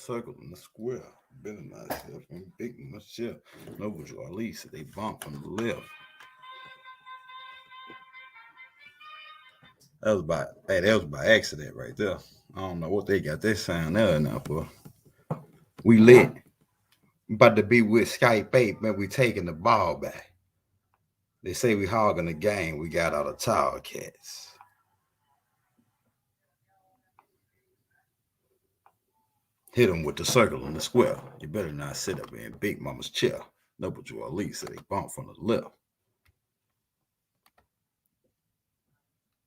circle in the square. Better myself and big myself. No visual at least they bump from the left. That was by accident right there. I don't know what they got that sound there now for. We lit. About to be with Skype 8, man. We taking the ball back. They say we hogging the game. We got all the tall cats. Hit them with the circle and the square. You better not sit up in Big Mama's chair. No, but you at least they bump from the left.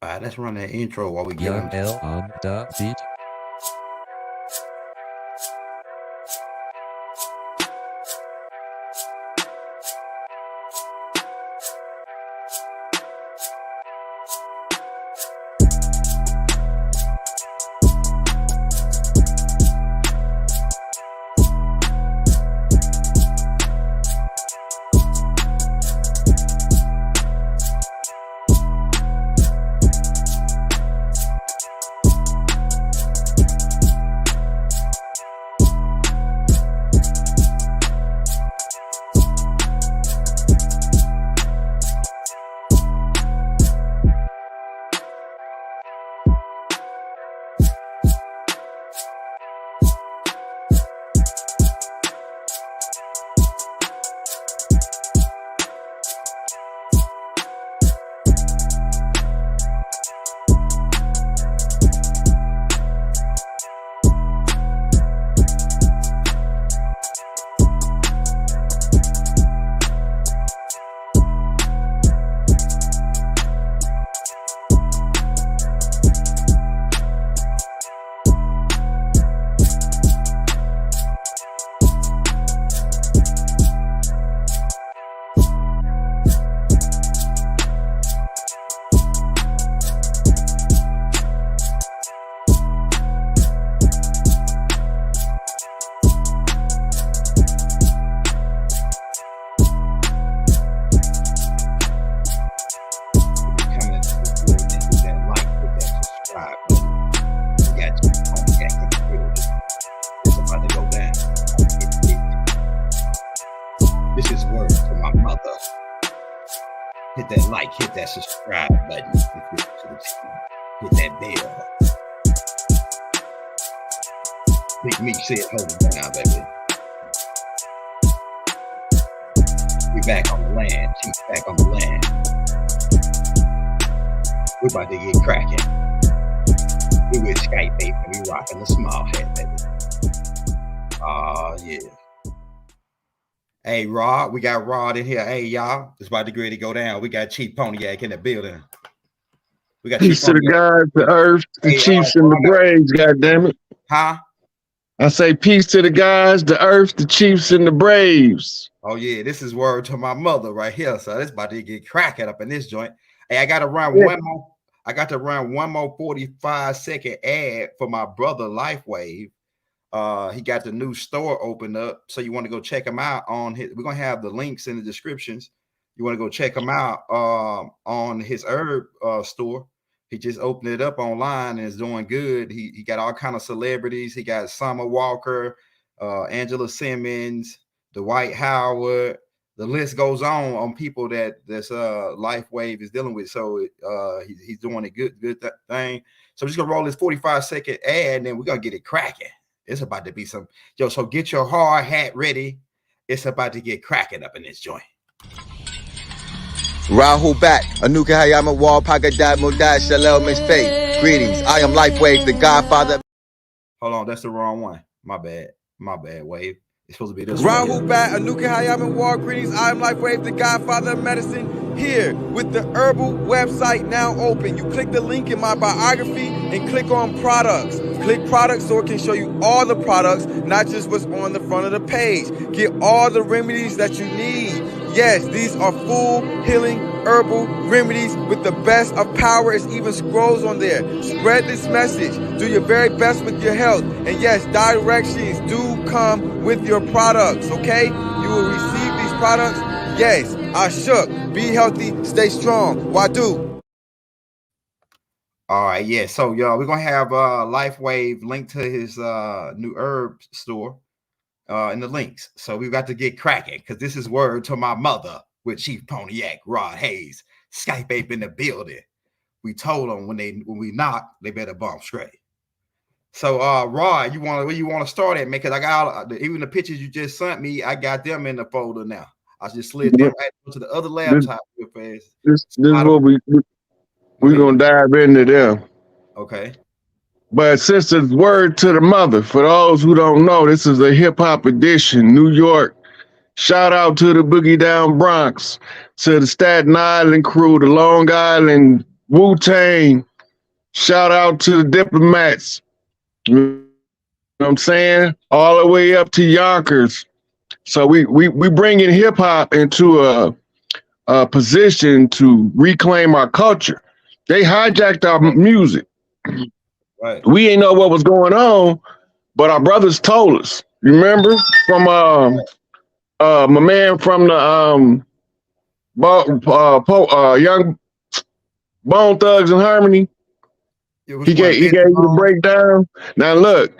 All right, let's run that intro while we get Young L on the beat. This is word for my mother. Hit that like, hit that subscribe button. Hit that bell. Big me said hold it down, baby. We back on the land. Chief back on the land. We about to get cracking. We with Skype, baby. We rocking the small hat, baby. Yeah. Hey, Rod, we got Rod in here. Hey, y'all, it's about to get ready to go down. We got Chief Pontiac in the building. We got peace to the guys, the earth, the Chiefs, and the Braves. God damn it! Huh? I say peace to the guys, the earth, the Chiefs, and the Braves. Oh yeah, this is word to my mother right here. So it's about to get cracking up in this joint. Hey, I got to run one more. I got to run one more 45-second ad for my brother Lifewave. He got the new store opened up, so you want to go check him out on his. We're gonna have the links in the descriptions. You want to go check him out on his herb store. He just opened it up online and is doing good. He got all kind of celebrities. He got Summer Walker, Angela Simmons, Dwight Howard. The list goes on people that this Lifewave is dealing with. So he's doing a good thing. So I'm just gonna roll this 45-second ad, and then we're gonna get it cracking. It's about to be some, so get your hard hat ready. It's about to get cracking up in this joint. Rahul back. Anuka Hayama Wal Pagadad Mudad Shalel Miss Faith. Greetings. I am Lifewave, the Godfather. Hold on, that's the wrong one. My bad, Wave. It's supposed to be this Rahul back. Anuka Hayama Wal. Greetings. I am Lifewave, the Godfather of Medicine. Here with the herbal website now open. You click the link in my biography and click on products. Click products so it can show you all the products, not just what's on the front of the page. Get all the remedies that you need. Yes, these are full healing herbal remedies with the best of power. It's even scrolls on there. Spread this message. Do your very best with your health. And yes, directions do come with your products, okay? You will receive these products. Yes, I shook. Be healthy, stay strong. Wadu. All right, yeah. So y'all, we're gonna have Lifewave link to his new herb store in the links. So we've got to get cracking because this is word to my mother with Chief Pontiac, Rod Hayes, Skype ape in the building. We told them when we knock, they better bump straight. So Rod, where you want to start at, man? Because I got even the pictures you just sent me, I got them in the folder now. I just slid them right to the other laptop real fast. This is what we're gonna dive into them. Okay. But since it's word to the mother, for those who don't know, this is a hip hop edition, New York. Shout out to the Boogie Down Bronx, to the Staten Island crew, the Long Island Wu-Tang. Shout out to the Diplomats. You know what I'm saying? All the way up to Yonkers. So we bringing hip hop into a position to reclaim our culture. They hijacked our music. Right. We ain't know what was going on, but our brothers told us. Remember from my man from the young Bone Thugs and Harmony. He gave you the breakdown. Now look,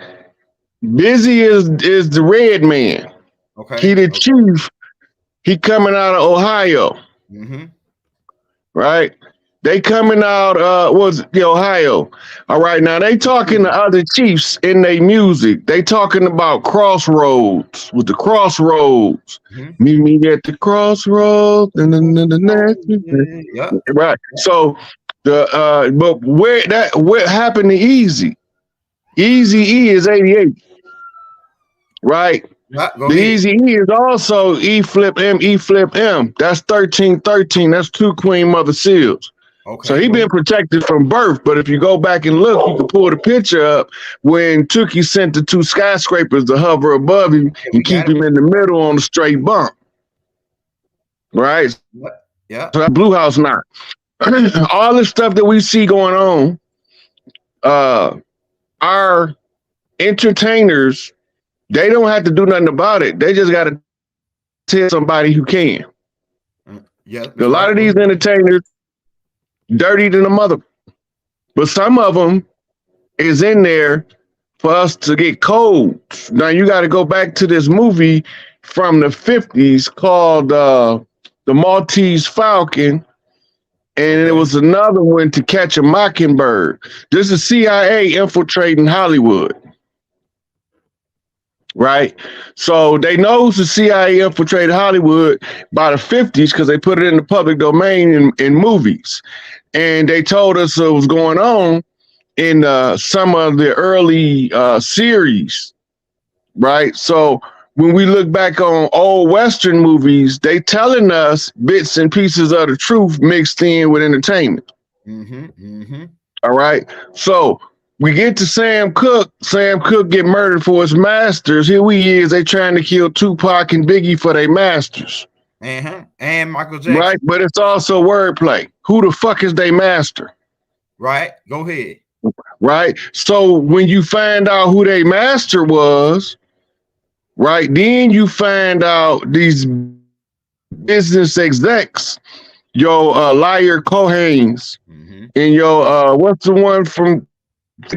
Busy is the red man. Okay. He the chief. He coming out of Ohio. Mm-hmm. Right? They coming out Ohio. All right, now they talking to other chiefs in their music. They talking about crossroads with the crossroads. Mm-hmm. Meet me at the crossroads. Yeah. Right. So but what happened to Easy? Easy E is 88. Right? Yeah, the Easy E is also E flip M. That's 1313. That's 2 Queen Mother Seals. Okay. So he been protected from birth, but if you go back and look, you can pull the picture up when Tookie sent the 2 skyscrapers to hover above him and keep him in the middle on the straight bump. Right? Yeah. So that Blue House now. All the stuff that we see going on, our entertainers, they don't have to do nothing about it. They just got to tell somebody who can. Yeah. A lot of these entertainers, dirty than a mother, but some of them is in there for us to get codes. Now you got to go back to this movie from the 50s called The Maltese Falcon, and it was another one, To Catch a Mockingbird. This is CIA infiltrating Hollywood. Right? So they know the CIA infiltrated Hollywood by the 50s because they put it in the public domain in movies. And they told us what was going on in some of the early series. Right? So when we look back on old Western movies, they telling us bits and pieces of the truth mixed in with entertainment. Mm-hmm. Mm-hmm. All right? So we get to Sam Cooke. Sam Cooke get murdered for his masters. Here we is. They trying to kill Tupac and Biggie for their masters. Uh-huh. And Michael Jackson. Right? But it's also wordplay. Who the fuck is their master? Right. Go ahead. Right? So when you find out who their master was, right, then you find out these business execs, your Liar Cohanes, mm-hmm. and your what's the one from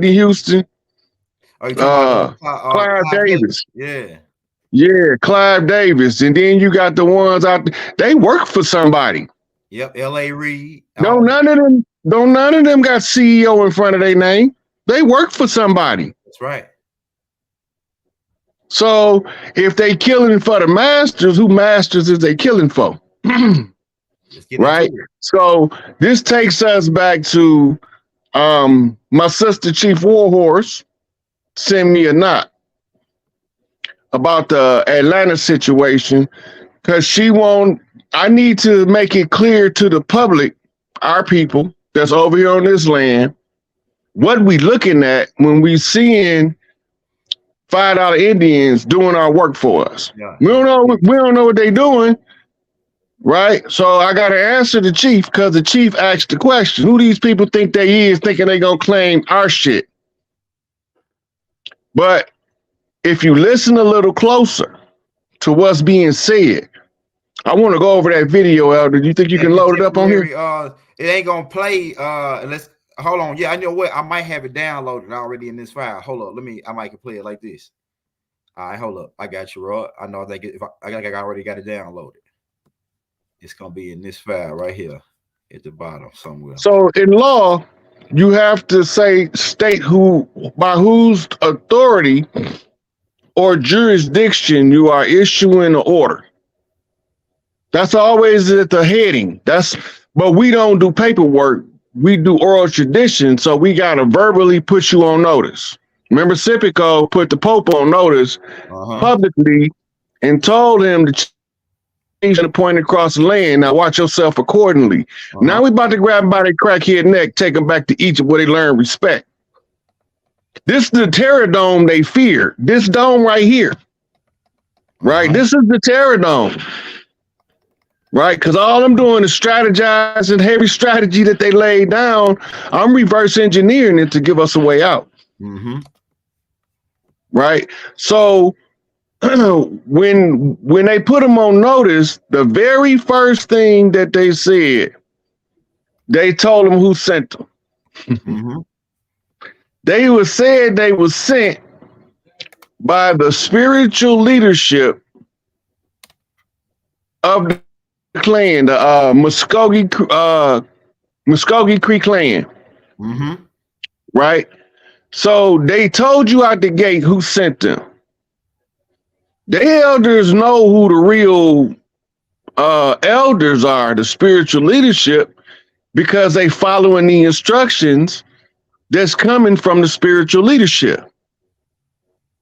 Houston? Clive Davis. Yeah, Clive Davis. And then you got the ones out there. They work for somebody. Yep, L.A. Reid. No, none of them got CEO in front of their name. They work for somebody. That's right. So if they killing for the masters, who masters is they killing for? Right? So this takes us back to my sister Chief Warhorse sent me a knot about the Atlanta situation because I need to make it clear to the public, our people that's over here on this land, what we looking at when we seeing $5 Indians doing our work for us. Yeah. We don't know what they doing. Right? So I got to answer the chief because the chief asked the question, who these people think they is thinking they going to claim our shit? But if you listen a little closer to what's being said, I want to go over that video, Elder. Do you think you can load it up on here? It ain't going to play unless hold on. Yeah, I know what. I might have it downloaded already in this file. Hold up. I might play it like this. All right, hold up. I got you, Rod. I know if I already got it downloaded. It's gonna be in this file right here at the bottom somewhere. So in law, you have to state by whose authority or jurisdiction you are issuing an order. That's always at the heading. But we don't do paperwork. We do oral tradition, so we gotta verbally put you on notice. Remember, Sipico put the Pope on notice publicly and told him to change the point across the land. Now watch yourself accordingly. Now we about to grab him by the crackhead neck, take him back to Egypt where they learn respect. This is the terror dome they fear. This dome right here. Right? This is the terror dome. Right? Because all I'm doing is strategizing heavy strategy that they laid down. I'm reverse engineering it to give us a way out. Right? So when they put them on notice, the very first thing that they said, they told them who sent them. They were sent by the spiritual leadership of the clan, the Muskogee Creek clan. Right? So they told you out the gate who sent them. The elders know who the real elders are, the spiritual leadership, because they following the instructions that's coming from the spiritual leadership.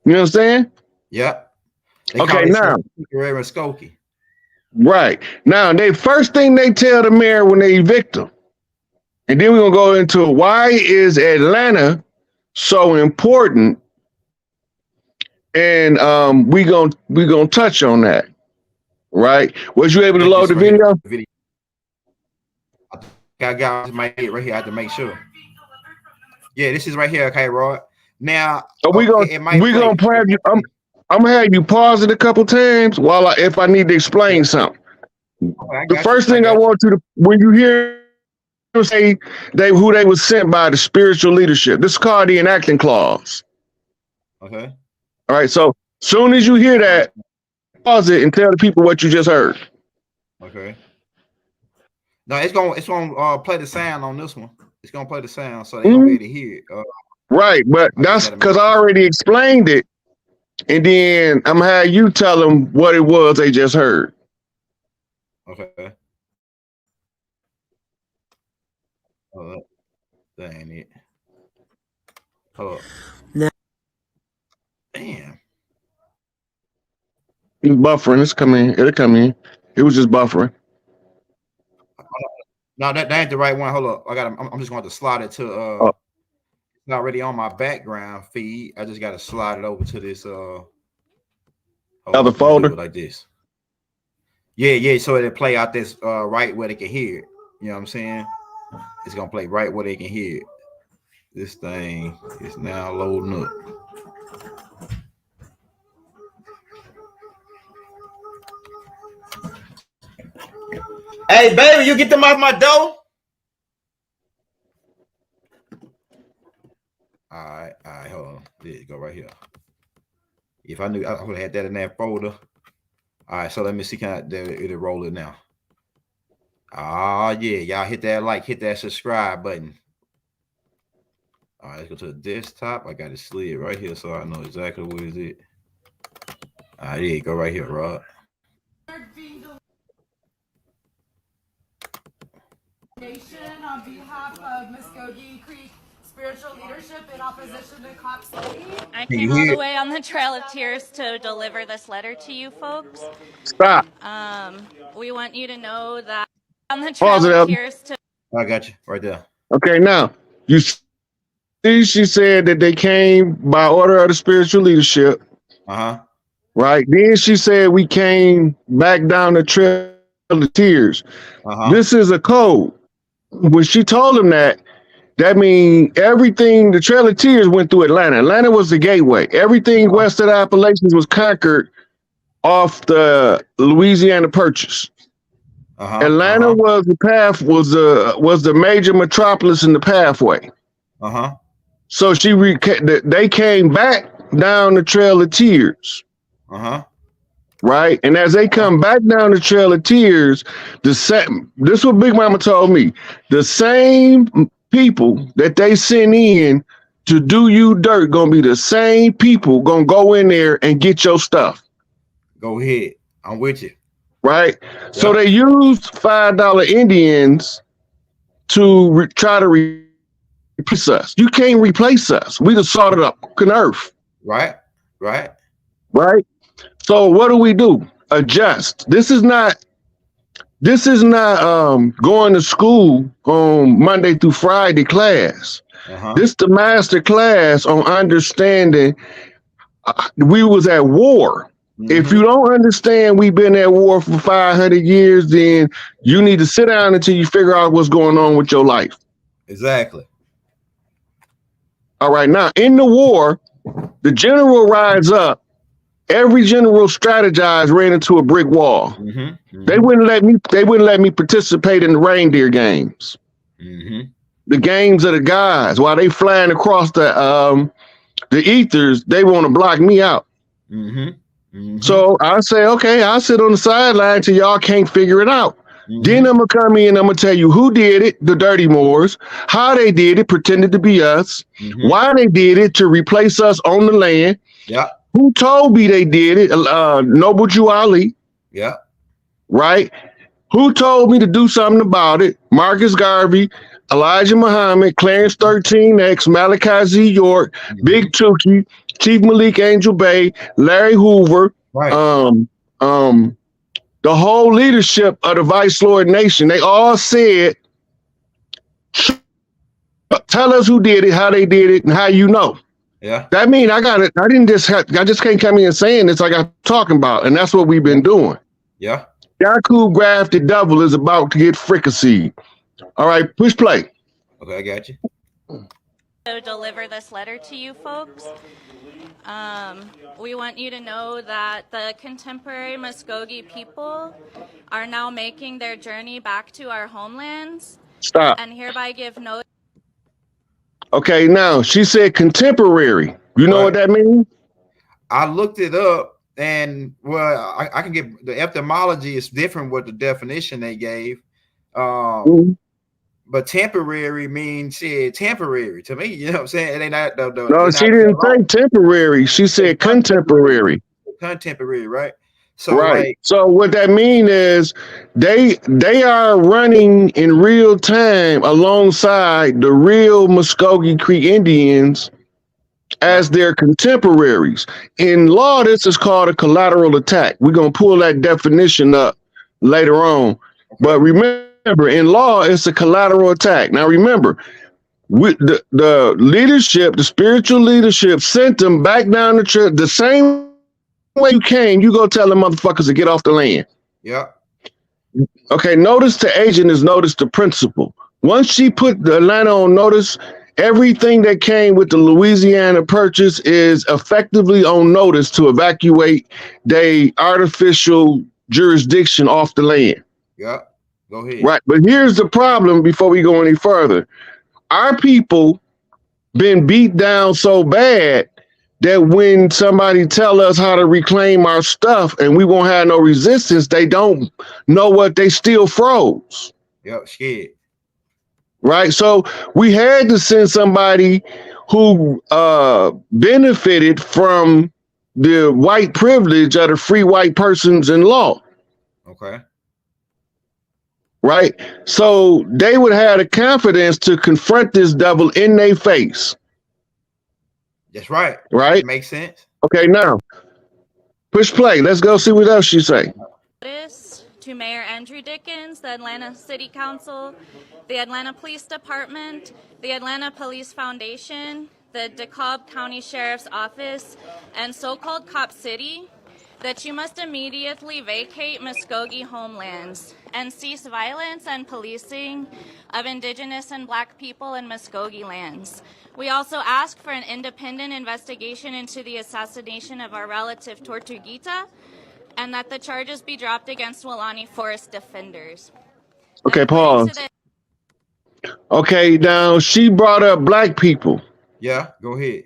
You understand? Yep. Okay, now. Muskogee. Right. Now, first thing they tell the mayor when they evict them, and then we're going to go into why is Atlanta so important, and we're gonna touch on that. Right? Was you able to load the video? I got my head right here. I have to make sure. Yeah, this is right here. Okay, Rod. Now, so we're gonna play. I'm gonna have you pause it a couple times if I need to explain something. Okay, the first thing I want you to, when you hear them say who they was sent by, the spiritual leadership, this is called the enacting clause. Okay. All right. So soon as you hear that, pause it and tell the people what you just heard. Okay. No, it's gonna play the sound on this one. It's gonna play the sound, so they're gonna be able to hear it. Right, but that's because I already explained it, and then I'm gonna have you tell them what it was they just heard. Okay. Oh, that ain't it. Oh. No. Damn. It's buffering. It's coming. It'll come in. It was just buffering. No, that ain't the right one. Hold up. I'm just going to slide it to it's not already on my background feed. I just got to slide it over to this other folder like this. Yeah, so it'll play out this right where they can hear it. You know what I'm saying? It's gonna play right where they can hear it. This thing is now loading up. Hey, baby, you get them off my door. All right, hold on. There you go, right here. If I knew, I would have had that in that folder. All right, so let me see. It'll roll it now. Oh, yeah. Y'all hit that like, hit that subscribe button. All right, let's go to the desktop. I got it slid right here so I know exactly what is it. All right, there you go right here, Rod. On behalf of Muskogee Creek spiritual leadership in opposition to Cop City. I came all the way on the Trail of Tears to deliver this letter to you folks. Stop. We want you to know that on the Trail of Tears to... I got you right there. Okay, now you see she said that they came by order of the spiritual leadership. Right. Then she said we came back down the Trail of Tears. This is a code. When she told him that means everything, the Trail of Tears went through Atlanta. Atlanta was the gateway. Everything west of the Appalachians was conquered off the Louisiana Purchase. Atlanta was the path was the major metropolis in the pathway. So they came back down the Trail of Tears. Right, and as they come back down the Trail of Tears, this is what Big Mama told me. The same people that they send in to do you dirt gonna be the same people gonna go in there and get your stuff. Go ahead, I'm with you. Right, so they used $5 Indians to try to replace us. You can't replace us. We just sorted up earth. Right. So what do? Adjust. This is not going to school on Monday through Friday class. This the master class on understanding we was at war. If you don't understand we've been at war for 500 years, then you need to sit down until you figure out what's going on with your life. Exactly. All right, now in the war, the general rides up. Every general strategized, ran into a brick wall. They wouldn't let me participate in the reindeer games. The games of the guys while they flying across the ethers. They want to block me out. So I say, okay, I'll sit on the sideline till y'all can't figure it out. Then I'm gonna come in and I'm gonna tell you who did it, the Dirty Moors, how they did it, pretended to be us, why they did it to replace us on the land. Who told me they did it? Noble Jew Ali. Right? Who told me to do something about it? Marcus Garvey, Elijah Muhammad, Clarence 13X, Malachi Z. York, Big Tukey, Chief Malik Angel Bay, Larry Hoover, the whole leadership of the Vice Lord Nation. They all said, tell us who did it, how they did it, and how you know. That means I just can't come in saying this like I'm talking about, and that's what we've been doing. Yaku grafted devil is about to get fricasseed. All right, push play. Okay, I got you. To deliver this letter to you folks. We want you to know that the contemporary Muskogee people are now making their journey back to our homelands. Stop. And hereby give notice. Okay, now she said contemporary. You know what that means? I looked it up, and well, I can get the etymology is different with the definition they gave. But temporary means temporary to me. You know what I'm saying? It ain't not no, she didn't say temporary. She said contemporary. Contemporary, right? So right. Like, so what that means is they are running in real time alongside the real Muskogee Creek Indians as their contemporaries. In law, this is called a collateral attack. We're gonna pull that definition up later on. But remember, in law, it's a collateral attack. Now remember, with the leadership, the spiritual leadership sent them back down the trail the same way you came. You go tell the motherfuckers to get off the land. Okay, notice the agent is notice the principal. Once she put the Atlanta on notice, everything that came with the Louisiana purchase is effectively on notice to evacuate the artificial jurisdiction off the land. Go ahead. Right, but here's the problem before we go any further. Our people been beat down so bad that when somebody tell us how to reclaim our stuff and we won't have no resistance, they don't know what they still froze. Scared. Right, so we had to send somebody who benefited from the white privilege of the free white persons in law. Okay. Right, so they would have the confidence to confront this devil in their face. That's right. Right, makes sense. Okay, now push play. Let's go see what else she say. To Mayor Andrew Dickens, the Atlanta City Council, the Atlanta Police Department, the Atlanta Police Foundation, the DeKalb County Sheriff's Office, and so-called Cop City, that you must immediately vacate Muskogee homelands and cease violence and policing of Indigenous and Black people in Muskogee lands. We also ask for an independent investigation into the assassination of our relative Tortuguita, and that the charges be dropped against Welaunee Forest defenders. Okay, pause. Okay, now she brought up black people. Yeah, go ahead.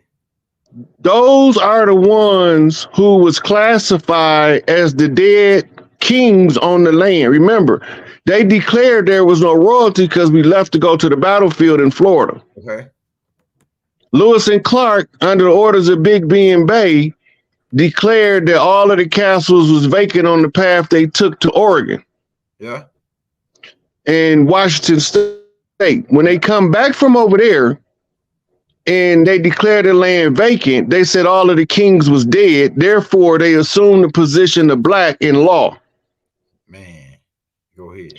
Those are the ones who was classified as the dead kings on the land. Remember, they declared there was no royalty because we left to go to the battlefield in Florida. Okay. Lewis and Clark, under the orders of Big B and Bay, declared that all of the castles was vacant on the path they took to Oregon. Yeah. And Washington State. When they come back from over there and they declared the land vacant, they said all of the kings was dead. Therefore, they assumed the position of black in law. Man, go ahead.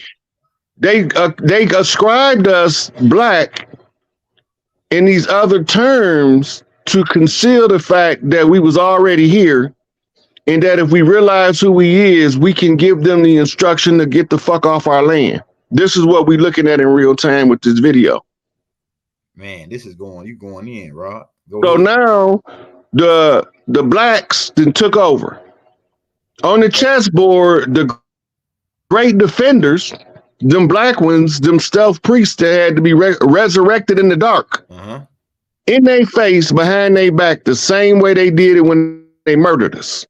They ascribed us black in these other terms to conceal the fact that we was already here, and that if we realize who he is, we can give them the instruction to get the fuck off our land. This is what we're looking at in real time with this video. Man, this is you going in, Rod. So now the blacks then took over. On the chessboard, the great defenders, them black ones, them stealth priests that had to be resurrected in the dark. In their face, behind their back, the same way they did it when they murdered us.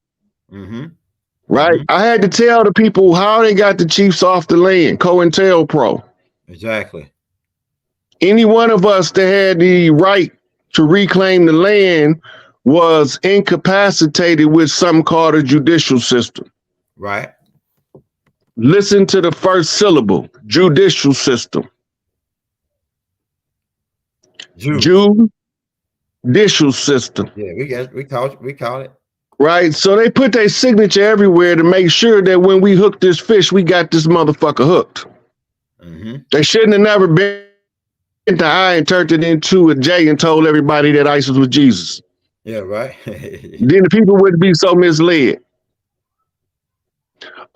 Right? I had to tell the people how they got the chiefs off the land, COINTELPRO. Exactly. Any one of us that had the right to reclaim the land was incapacitated with something called a judicial system. Right. Listen to the first syllable, judicial system. Judicial system. Yeah, we caught it. Right. So they put their signature everywhere to make sure that when we hook this fish, we got this motherfucker hooked. They shouldn't have never been to I and turned it into a J and told everybody that ISIS was Jesus. Yeah, right. Then the people wouldn't be so misled.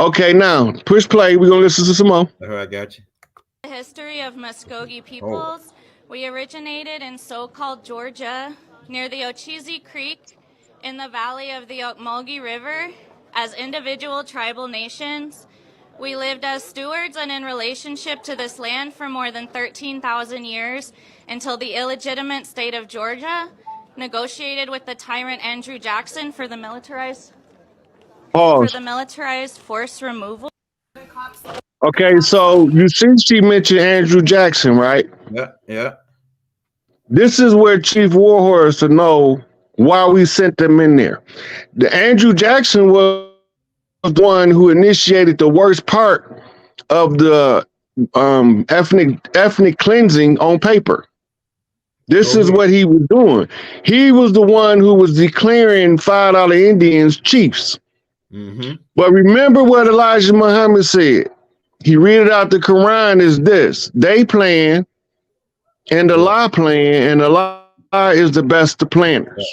Okay, now push play. We're gonna listen to some more. All right, I got you. The history of Muskogee peoples. We originated in so-called Georgia, near the Ocheesee Creek, in the valley of the Ocmulgee River, as individual tribal nations. We lived as stewards and in relationship to this land for more than 13,000 years until the illegitimate state of Georgia negotiated with the tyrant Andrew Jackson for the militarized force removal. Okay, so you see she mentioned Andrew Jackson, right? Yeah. This is where Chief Warhorse to know why we sent them in there. The Andrew Jackson was the one who initiated the worst part of the ethnic cleansing on paper. This is what he was doing. He was the one who was declaring $5 Indians chiefs. But remember what Elijah Muhammad said. He read out the Quran is this: they plan and Allah plan, and Allah is the best of planners.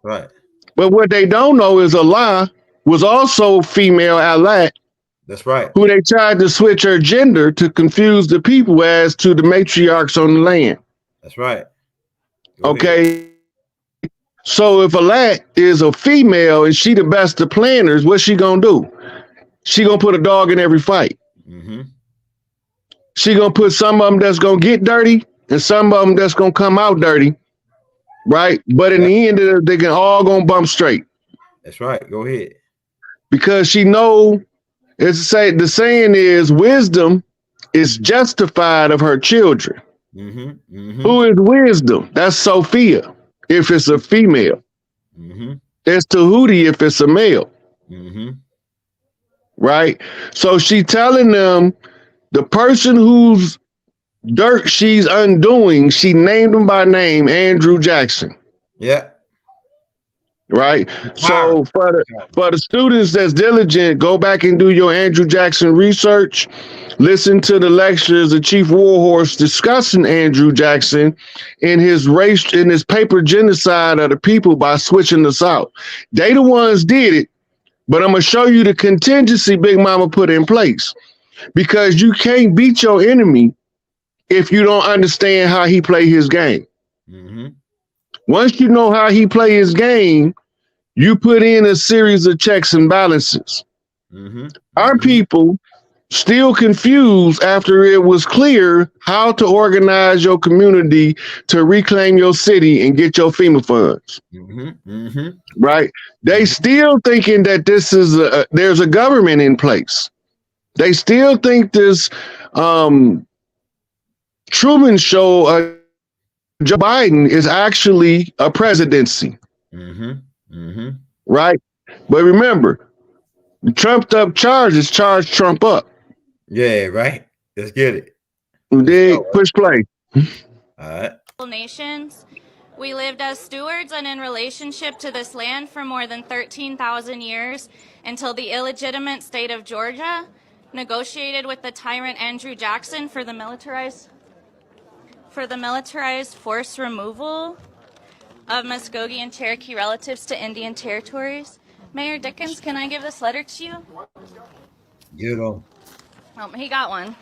Right. But what they don't know is Allah was also female Allah. That's right. Who they tried to switch her gender to confuse the people as to the matriarchs on the land. That's right. Okay. So if Allah is a female and she the best of planners, what's she gonna do? She gonna put a dog in every fight. She gonna put some of them that's gonna get dirty and some of them that's gonna come out dirty, right? But in the end, they can all gonna bump straight. That's right. Go ahead. Because she know, the saying is, wisdom is justified of her children. Who is wisdom? That's Sophia, if it's a female. It's Tahuti if it's a male. Right? So she telling them the person whose dirt she's undoing, she named him by name, Andrew Jackson. Yeah. Right. So for the students that's diligent, go back and do your Andrew Jackson research. Listen to the lectures of Chief Warhorse discussing Andrew Jackson in his paper genocide of the people by switching us out. They the ones did it, but I'm gonna show you the contingency Big Mama put in place, because you can't beat your enemy if you don't understand how he play his game. Once you know how he play his game, you put in a series of checks and balances. Our people still confused after it was clear how to organize your community to reclaim your city and get your FEMA funds. Right? They still thinking that this is there's a government in place. They still think this Truman Show, Joe Biden is actually a presidency. Right? But remember, the trumped up charges charge Trump up. Yeah, right. Let's get it. Push play. All right. Nations. We lived as stewards and in relationship to this land for more than 13,000 years until the illegitimate state of Georgia negotiated with the tyrant Andrew Jackson for the militarized force removal of Muskogee and Cherokee relatives to Indian territories. Mayor Dickens, can I give this letter to you? Get on. He got one.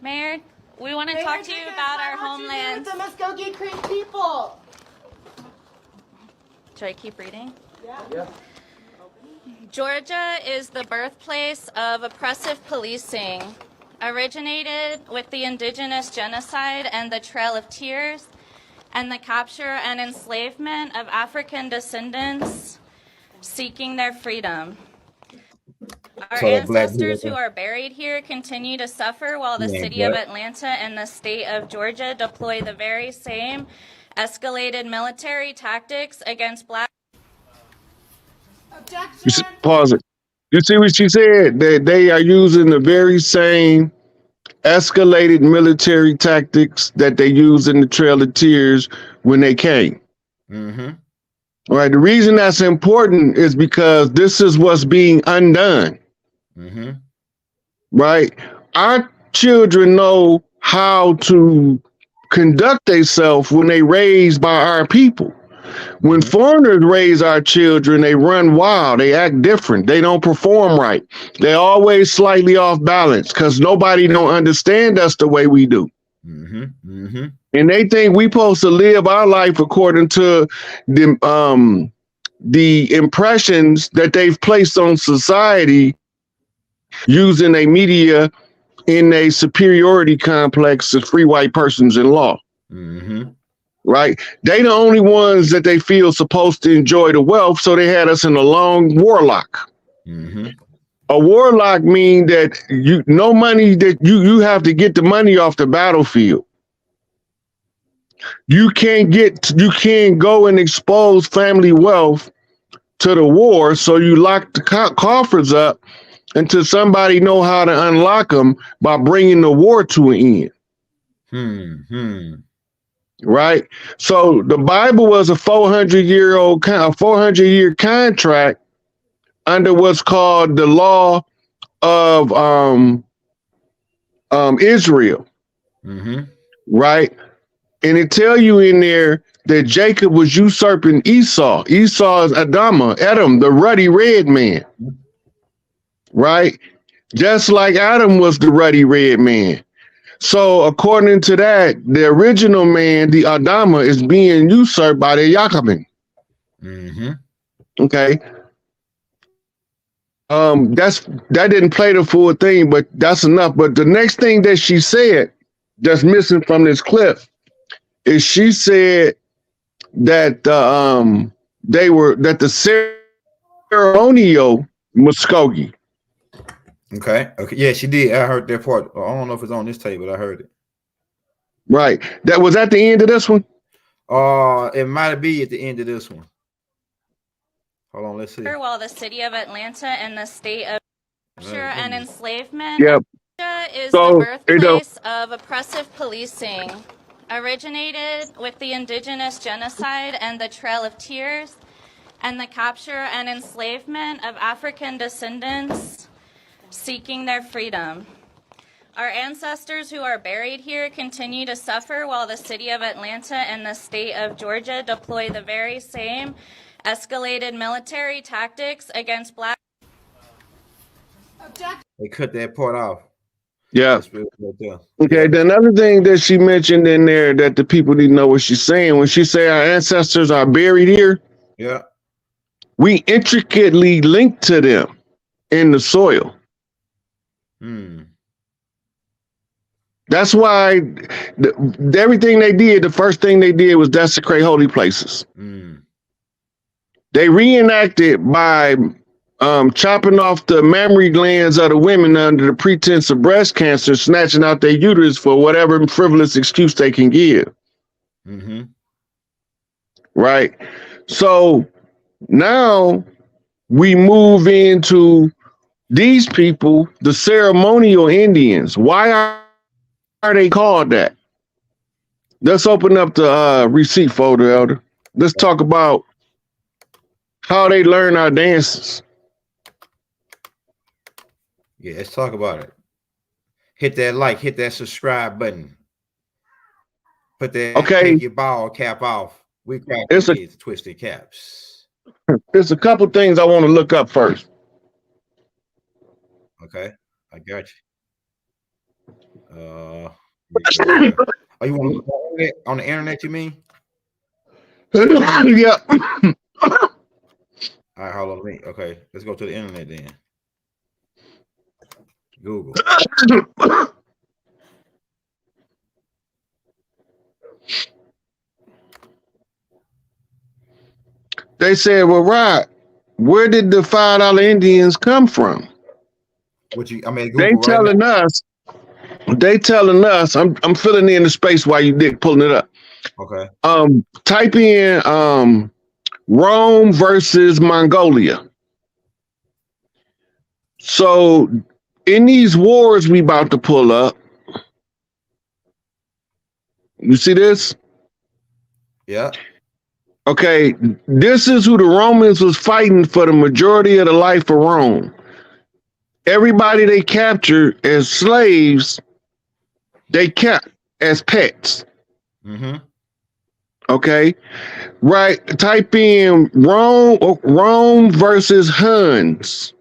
Mayor, we want to talk to you about our homeland. The Muskogee Creek people. Should I keep reading? Yeah. Georgia is the birthplace of oppressive policing, originated with the indigenous genocide and the Trail of Tears, and the capture and enslavement of African descendants seeking their freedom. Our ancestors who are buried here continue to suffer while the city of Atlanta and the state of Georgia deploy the very same escalated military tactics against Black. Pause it. You see what she said? That they are using the very same escalated military tactics that they used in the Trail of Tears when they came. All right. The reason that's important is because this is what's being undone. Right? Our children know how to conduct themselves when they raised by our people. When foreigners raise our children, they run wild, they act different, they don't perform right. They're always slightly off balance because nobody don't understand us the way we do. And they think we supposed to live our life according to the impressions that they've placed on society using a media in a superiority complex of free white persons in law. Right? They the only ones that they feel supposed to enjoy the wealth, so they had us in a long warlock. A warlock means that you have to get the money off the battlefield. You can't go and expose family wealth to the war, so you lock the coffers up until somebody know how to unlock them by bringing the war to an end. Right? So the Bible was a 400-year contract under what's called the law of Israel. Right? And it tell you in there that Jacob was usurping Esau. Esau is Edom, the ruddy red man. Right? Just like Adam was the ruddy red man. So according to that, the original man, the Adama, is being usurped by the Jacobin. Okay. That didn't play the full thing, but that's enough. But the next thing that she said that's missing from this clip is she said that the ceremonial Muskogee. Okay. Yeah, she did. I heard that part. I don't know if it's on this tape, but I heard it. Right. That was at the end of this one? It might be at the end of this one. Hold on, let's see. While the city of Atlanta and the state of capture and enslavement is so, the birthplace of oppressive policing, originated with the indigenous genocide and the Trail of Tears, and the capture and enslavement of African descendants seeking their freedom. Our ancestors who are buried here continue to suffer while the city of Atlanta and the state of Georgia deploy the very same escalated military tactics against Black. They cut that part off. Yeah. Okay. The another thing that she mentioned in there that the people need to know what she's saying when she say our ancestors are buried here. Yeah. We intricately linked to them in the soil. That's why everything they did, the first thing they did was desecrate holy places. They reenacted by chopping off the mammary glands of the women under the pretense of breast cancer, snatching out their uterus for whatever frivolous excuse they can give. Right? So now we move into these people, the ceremonial Indians. Why are they called that? Let's open up the receipt folder, Elder. Let's talk about how they learn our dances. Yeah, let's talk about it. Hit that like, hit that subscribe button. Put that, take your ball cap off. We crack these twisted caps. There's a couple things I want to look up first. Okay, I got you. Oh, you want to look on the internet, you mean? Yeah. All right, hold on. Okay, let's go to the internet then. Google. They said, well, Rod, where did the $5 Indians come from? Google they telling us, I'm filling in the space while you pulling it up. Okay. Type in Rome versus Mongolia. So in these wars we about to pull up, you see this? Yeah. Okay, this is who the Romans was fighting for the majority of the life of Rome. Everybody they captured as slaves, they kept as pets. Okay, right. Type in Rome versus Huns.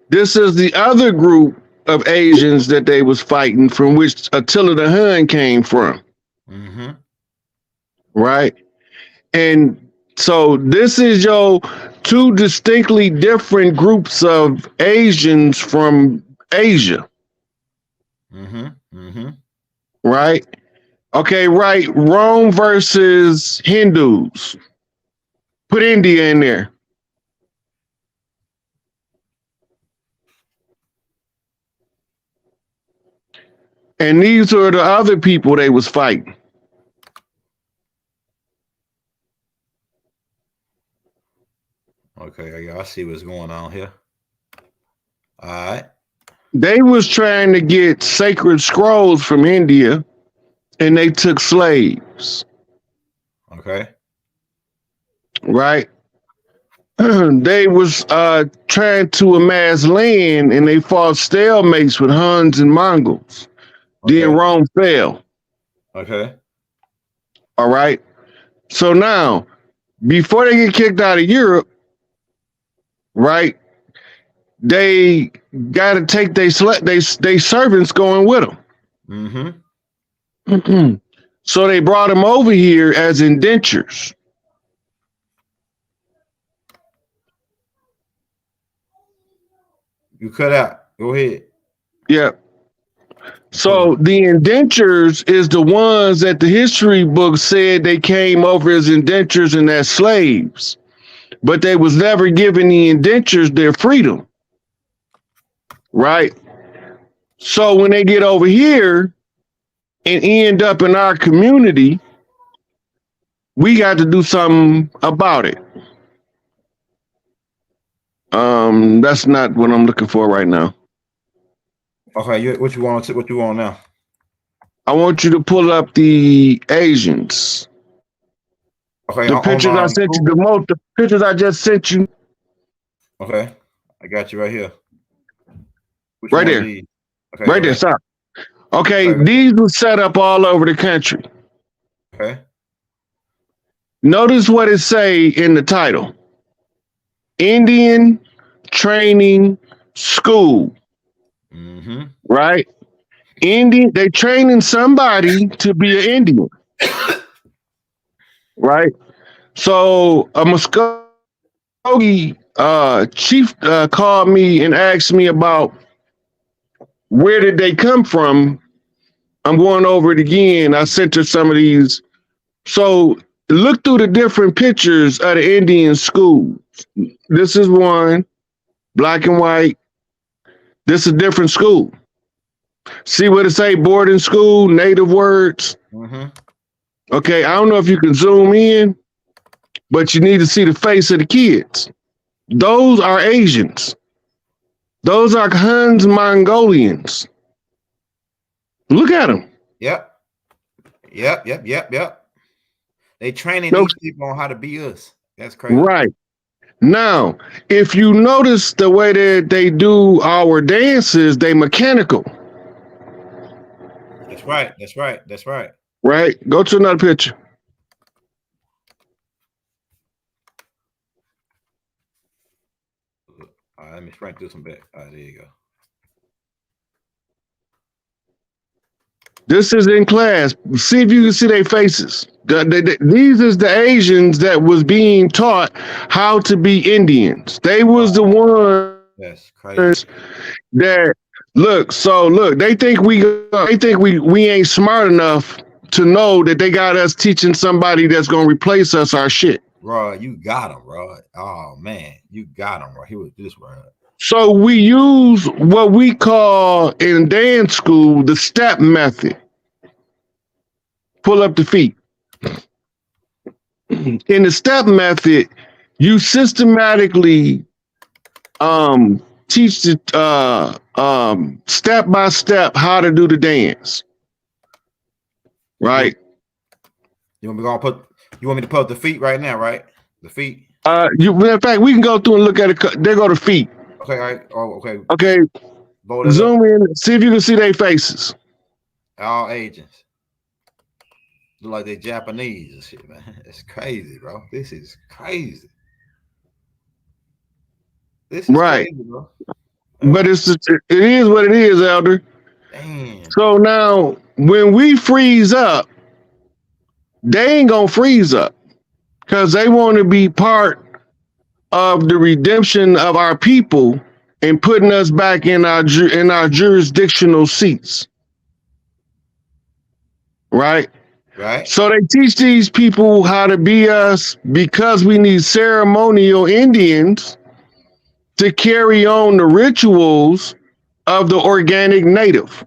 This is the other group of Asians that they was fighting, from which Attila the Hun came from. Right? And so this is your two distinctly different groups of Asians from Asia. Right? Okay, right. Rome versus Hindus. Put India in there. And these are the other people they was fighting. Okay, I see what's going on here. All right. They was trying to get sacred scrolls from India, and they took slaves. Okay. Right? They was trying to amass land, and they fought stalemates with Huns and Mongols. Okay. Then Rome fell. Okay. All right. So now, before they get kicked out of Europe, right, they got to take they servants going with them. So they brought them over here as indentures. You cut out. Go ahead. Yeah. So the indentures is the ones that the history book said they came over as indentures and as slaves, but they was never given the indentures their freedom. Right? So when they get over here and end up in our community, we got to do something about it. That's not what I'm looking for right now. Okay, what you want now? I want you to pull up the Asians. Okay, the pictures I sent you, the pictures I just sent you. Okay, I got you right here. Right there. Okay, right there, stop. Okay, these were set up all over the country. Okay. Notice what it say in the title. Indian Training School. Right? Indian, they training somebody to be an Indian. Right? So a Muskogee chief called me and asked me about where did they come from. I'm going over it again. I sent her some of these. So look through the different pictures of the Indian schools. This is one, black and white. This is a different school. See what it say, boarding school, native words. Mm-hmm. Okay, I don't know if you can zoom in, but you need to see the face of the kids. Those are Asians. Those are Huns Mongolians. Look at them. Yep. They training these people on how to be us. That's crazy. Right. Now, if you notice the way that they do our dances, they mechanical. That's right. Right? Go to another picture. All right, let me sprint through some back. All right, there you go. This is in class. See if you can see their faces. These is the Asians that was being taught how to be Indians. They was the ones That's crazy. that look. They think we ain't smart enough to know that they got us teaching somebody that's gonna replace us our shit. Rod, you got him, Rod. Oh man, you got him right here with this, Rod. So we use what we call in dance school the step method. Pull up the feet. In the step method, you systematically teach the step by step how to do the dance. Right? You want me to put up the feet right now, right? The feet. In fact, we can go through and look at it. There go the feet. Okay, all right. Oh, okay. Okay. Zoom in, see if you can see their faces. All Asians. Look like they're Japanese and shit, man. It's crazy, bro. This is crazy. This is right. Crazy, bro. But it is what it is, Elder. Damn. So now, when we freeze up, they ain't gonna freeze up because they want to be part of the redemption of our people and putting us back in our jurisdictional seats. Right? Right. So they teach these people how to be us because we need ceremonial Indians to carry on the rituals of the organic native.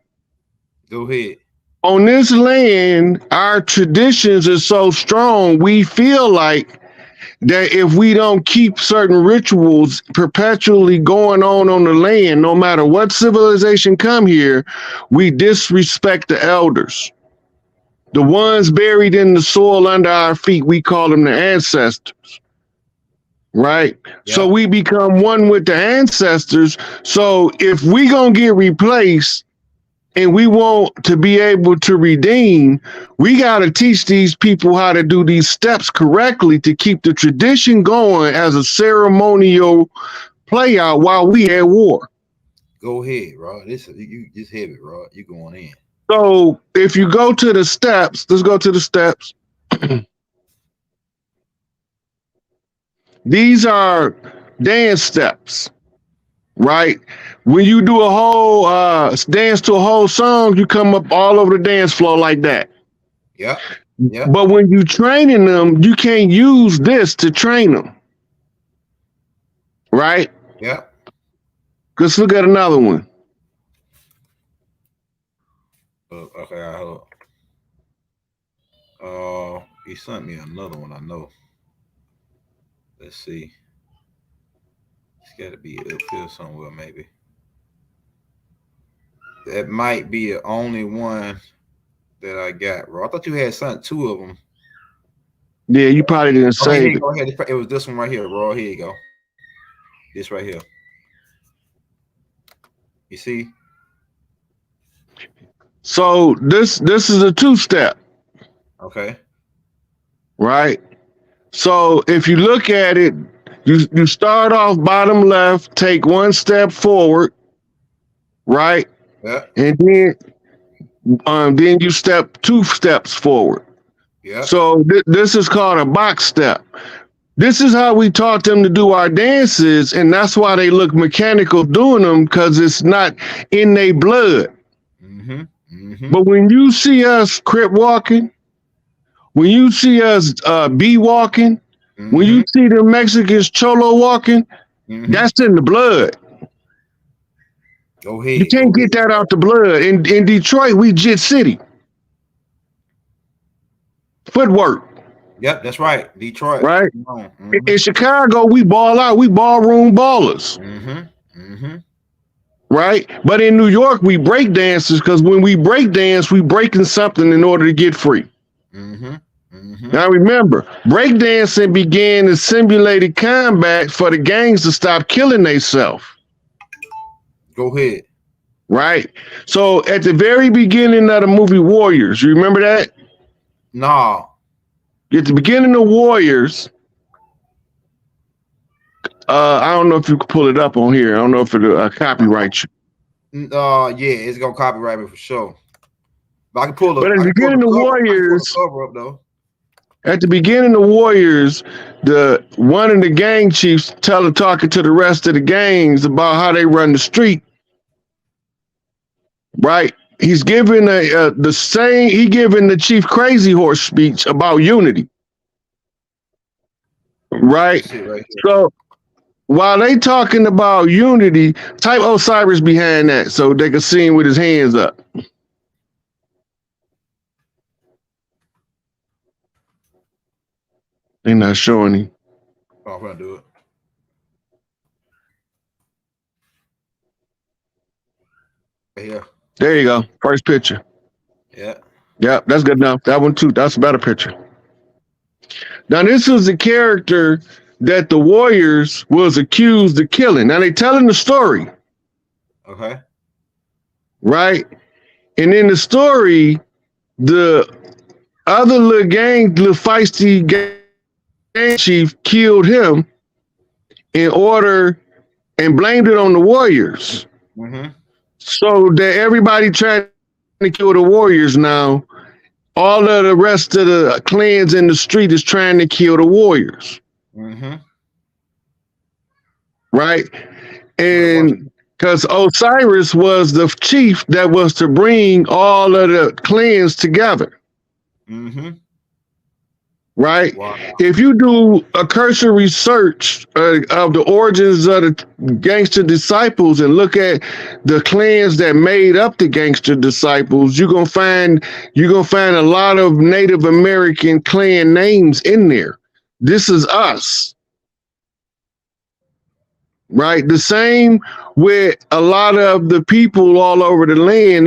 Go ahead. On this land, our traditions are so strong, we feel like that if we don't keep certain rituals perpetually going on the land, no matter what civilization come here, we disrespect the elders. The ones buried in the soil under our feet, we call them the ancestors. Right? Yeah. So we become one with the ancestors. So if we gonna get replaced and we want to be able to redeem, we got to teach these people how to do these steps correctly to keep the tradition going as a ceremonial play out while we at war. Go ahead, Rod. You just heavy, Rod. You going in. So if you go to the steps, let's go to the steps. These are dance steps, right? When you do a whole dance to a whole song, you come up all over the dance floor like that. Yeah. But when you training them, you can't use this to train them, right? Yeah. Let's look at another one. Okay, hold on. He sent me another one. I know. Let's see. It's got to be up here somewhere, maybe. That might be the only one that I got, bro. I thought you had sent two of them. Yeah, you probably didn't save it. Go ahead. It was this one right here, bro. Here you go. This right here. You see? So this is a two-step. Okay. Right? So if you look at it, you start off bottom left, take one step forward, right? Yeah. And then then you step 2 steps forward. Yeah. So this is called a box step. This is how we taught them to do our dances, and that's why they look mechanical doing them, because it's not in their blood. But when you see us crip walking, when you see us bee walking, when you see the Mexicans cholo walking, that's in the blood. Go ahead. You can't get that out the blood. In Detroit, we Jit City. Footwork. Yep, that's right. Detroit. Right. In Chicago, we ball out. We ballroom ballers. Right. But in New York, we break dancers, because when we break dance, we breaking something in order to get free. Now remember, breakdancing began as simulated combat for the gangs to stop killing themselves. Go ahead. Right. So at the very beginning of the movie Warriors, you remember that? No. At the beginning of Warriors, I don't know if you can pull it up on here. I don't know if it'll copyright you. Yeah, it's gonna copyright me for sure. But I can pull it. But at the beginning of Warriors, cover up though. At the beginning of Warriors, one of the gang chiefs talking to the rest of the gangs about how they run the street. Right? He's giving the Chief Crazy Horse speech about unity. Right? So while they talking about unity, type Osiris behind that so they can see him with his hands up. They're not showing him. Oh, I'm gonna do it. Here. There you go. First picture. Yeah. Yeah, that's good enough. That one too. That's a better picture. Now, this was the character that the Warriors was accused of killing. Now, they telling the story. Okay. Right? And in the story, the other little feisty gang chief killed him and blamed it on the Warriors. So that everybody trying to kill the Warriors now, all of the rest of the clans in the street is trying to kill the Warriors. Right? And because Osiris was the chief that was to bring all of the clans together. Right? Wow. If you do a cursory search of the origins of the gangster disciples and look at the clans that made up the gangster disciples, you're gonna find a lot of Native American clan names in there. This is us. Right? The same with a lot of the people all over the land.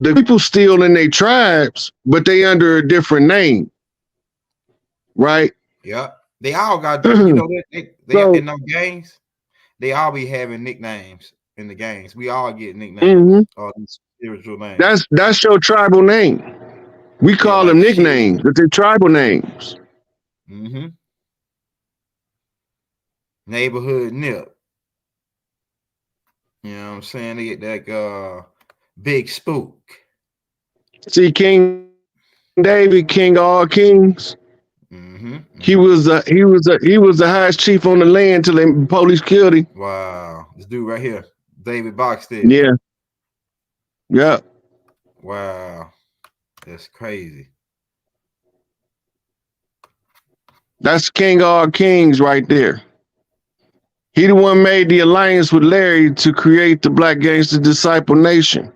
The people still in their tribes, but they under a different name. Right? Yeah. They all got, they in them gangs, they all be having nicknames in the gangs. We all get nicknames, all these spiritual names. That's your tribal name. We call them nicknames, but they're tribal names. Neighborhood nip. You know what I'm saying? They get that big spook. See, King David, king of all kings. He was the highest chief on the land till the police killed him. Wow, this dude right here, David Boxted. Yeah. Yeah. Wow, that's crazy. That's king of all kings right there. He the one made the alliance with Larry to create the Black Gangster Disciple Nation.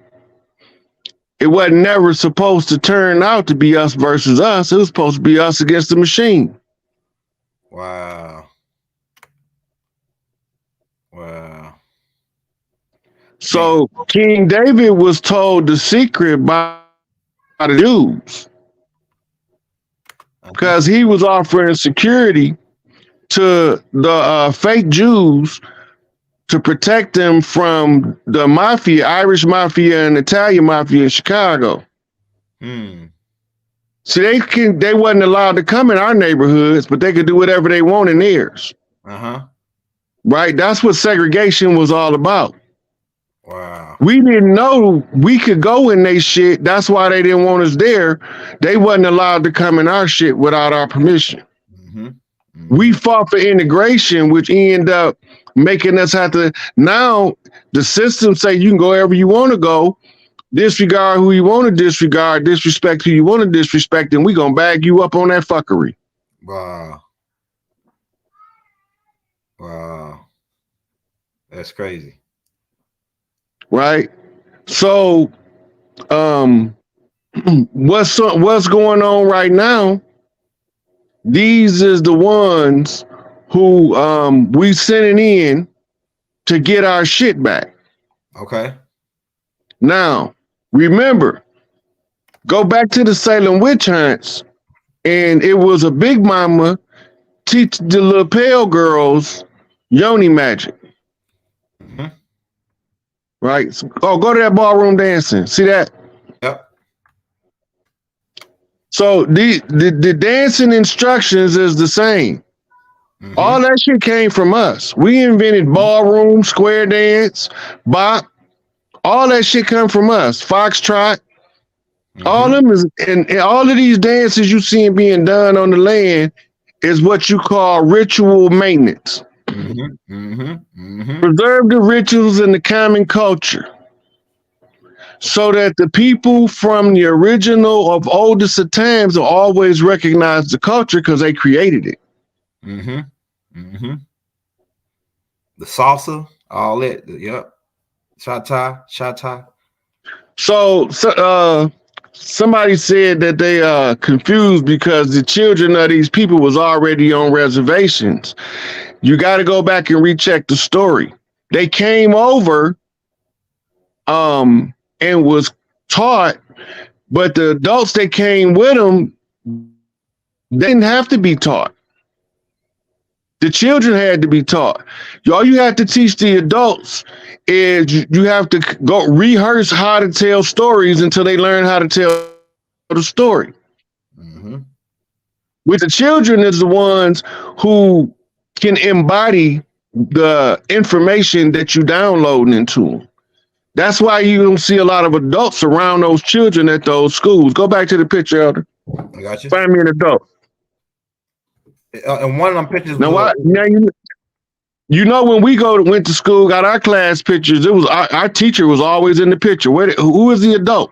It wasn't never supposed to turn out to be us versus us. It was supposed to be us against the machine. Wow. Wow. So King David was told the secret by the Jews because he was offering security to the fake Jews to protect them from the mafia, Irish mafia and Italian mafia in Chicago. See, they wasn't allowed to come in our neighborhoods, but they could do whatever they want in theirs. Right? That's what segregation was all about. Wow. We didn't know we could go in they shit. That's why they didn't want us there. They wasn't allowed to come in our shit without our permission. We fought for integration, which ended up making us have to. Now the system say you can go wherever you want to go, disregard who you want to disregard, disrespect who you want to disrespect, and we gonna bag you up on that fuckery. Wow. Wow. That's crazy. Right? So what's going on right now? These is the ones who we sending in to get our shit back. Okay. Now, remember, go back to the Salem witch hunts, and it was a big mama teach the little pale girls yoni magic. Right? So, go to that ballroom dancing. See that? Yep. So the dancing instructions is the same. All that shit came from us. We invented ballroom, square dance, bop. All that shit come from us. Foxtrot. All them is, and all of these dances you see being done on the land is what you call ritual maintenance. Preserve the rituals in the common culture, so that the people from the original of oldest of times will always recognize the culture because they created it. The salsa, all that. Yep. Shata. So somebody said that they confused because the children of these people was already on reservations. You got to go back and recheck the story. They came over and was taught, but the adults that came with them, they didn't have to be taught. The children had to be taught. All you have to teach the adults is you have to go rehearse how to tell stories until they learn how to tell the story. With the children is the ones who can embody the information that you download into them. That's why you don't see a lot of adults around those children at those schools. Go back to the picture, Elder. I got you. Find me an adult. And one of them pictures. Now, you know when we went to school, got our class pictures. It was our teacher was always in the picture. Who is the adult?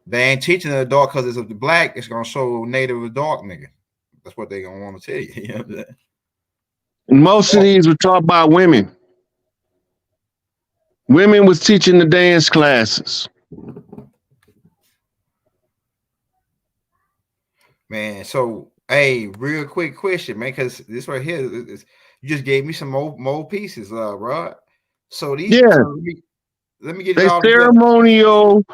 They ain't teaching the adult because it's a black. It's gonna show native adult nigga. That's what they gonna want to tell you. You know what I'm saying? And most of these were taught by women. Women was teaching the dance classes. Man, so hey, real quick question, man, because this right here is you just gave me some more pieces, Rod. So these, let me get it all ceremonial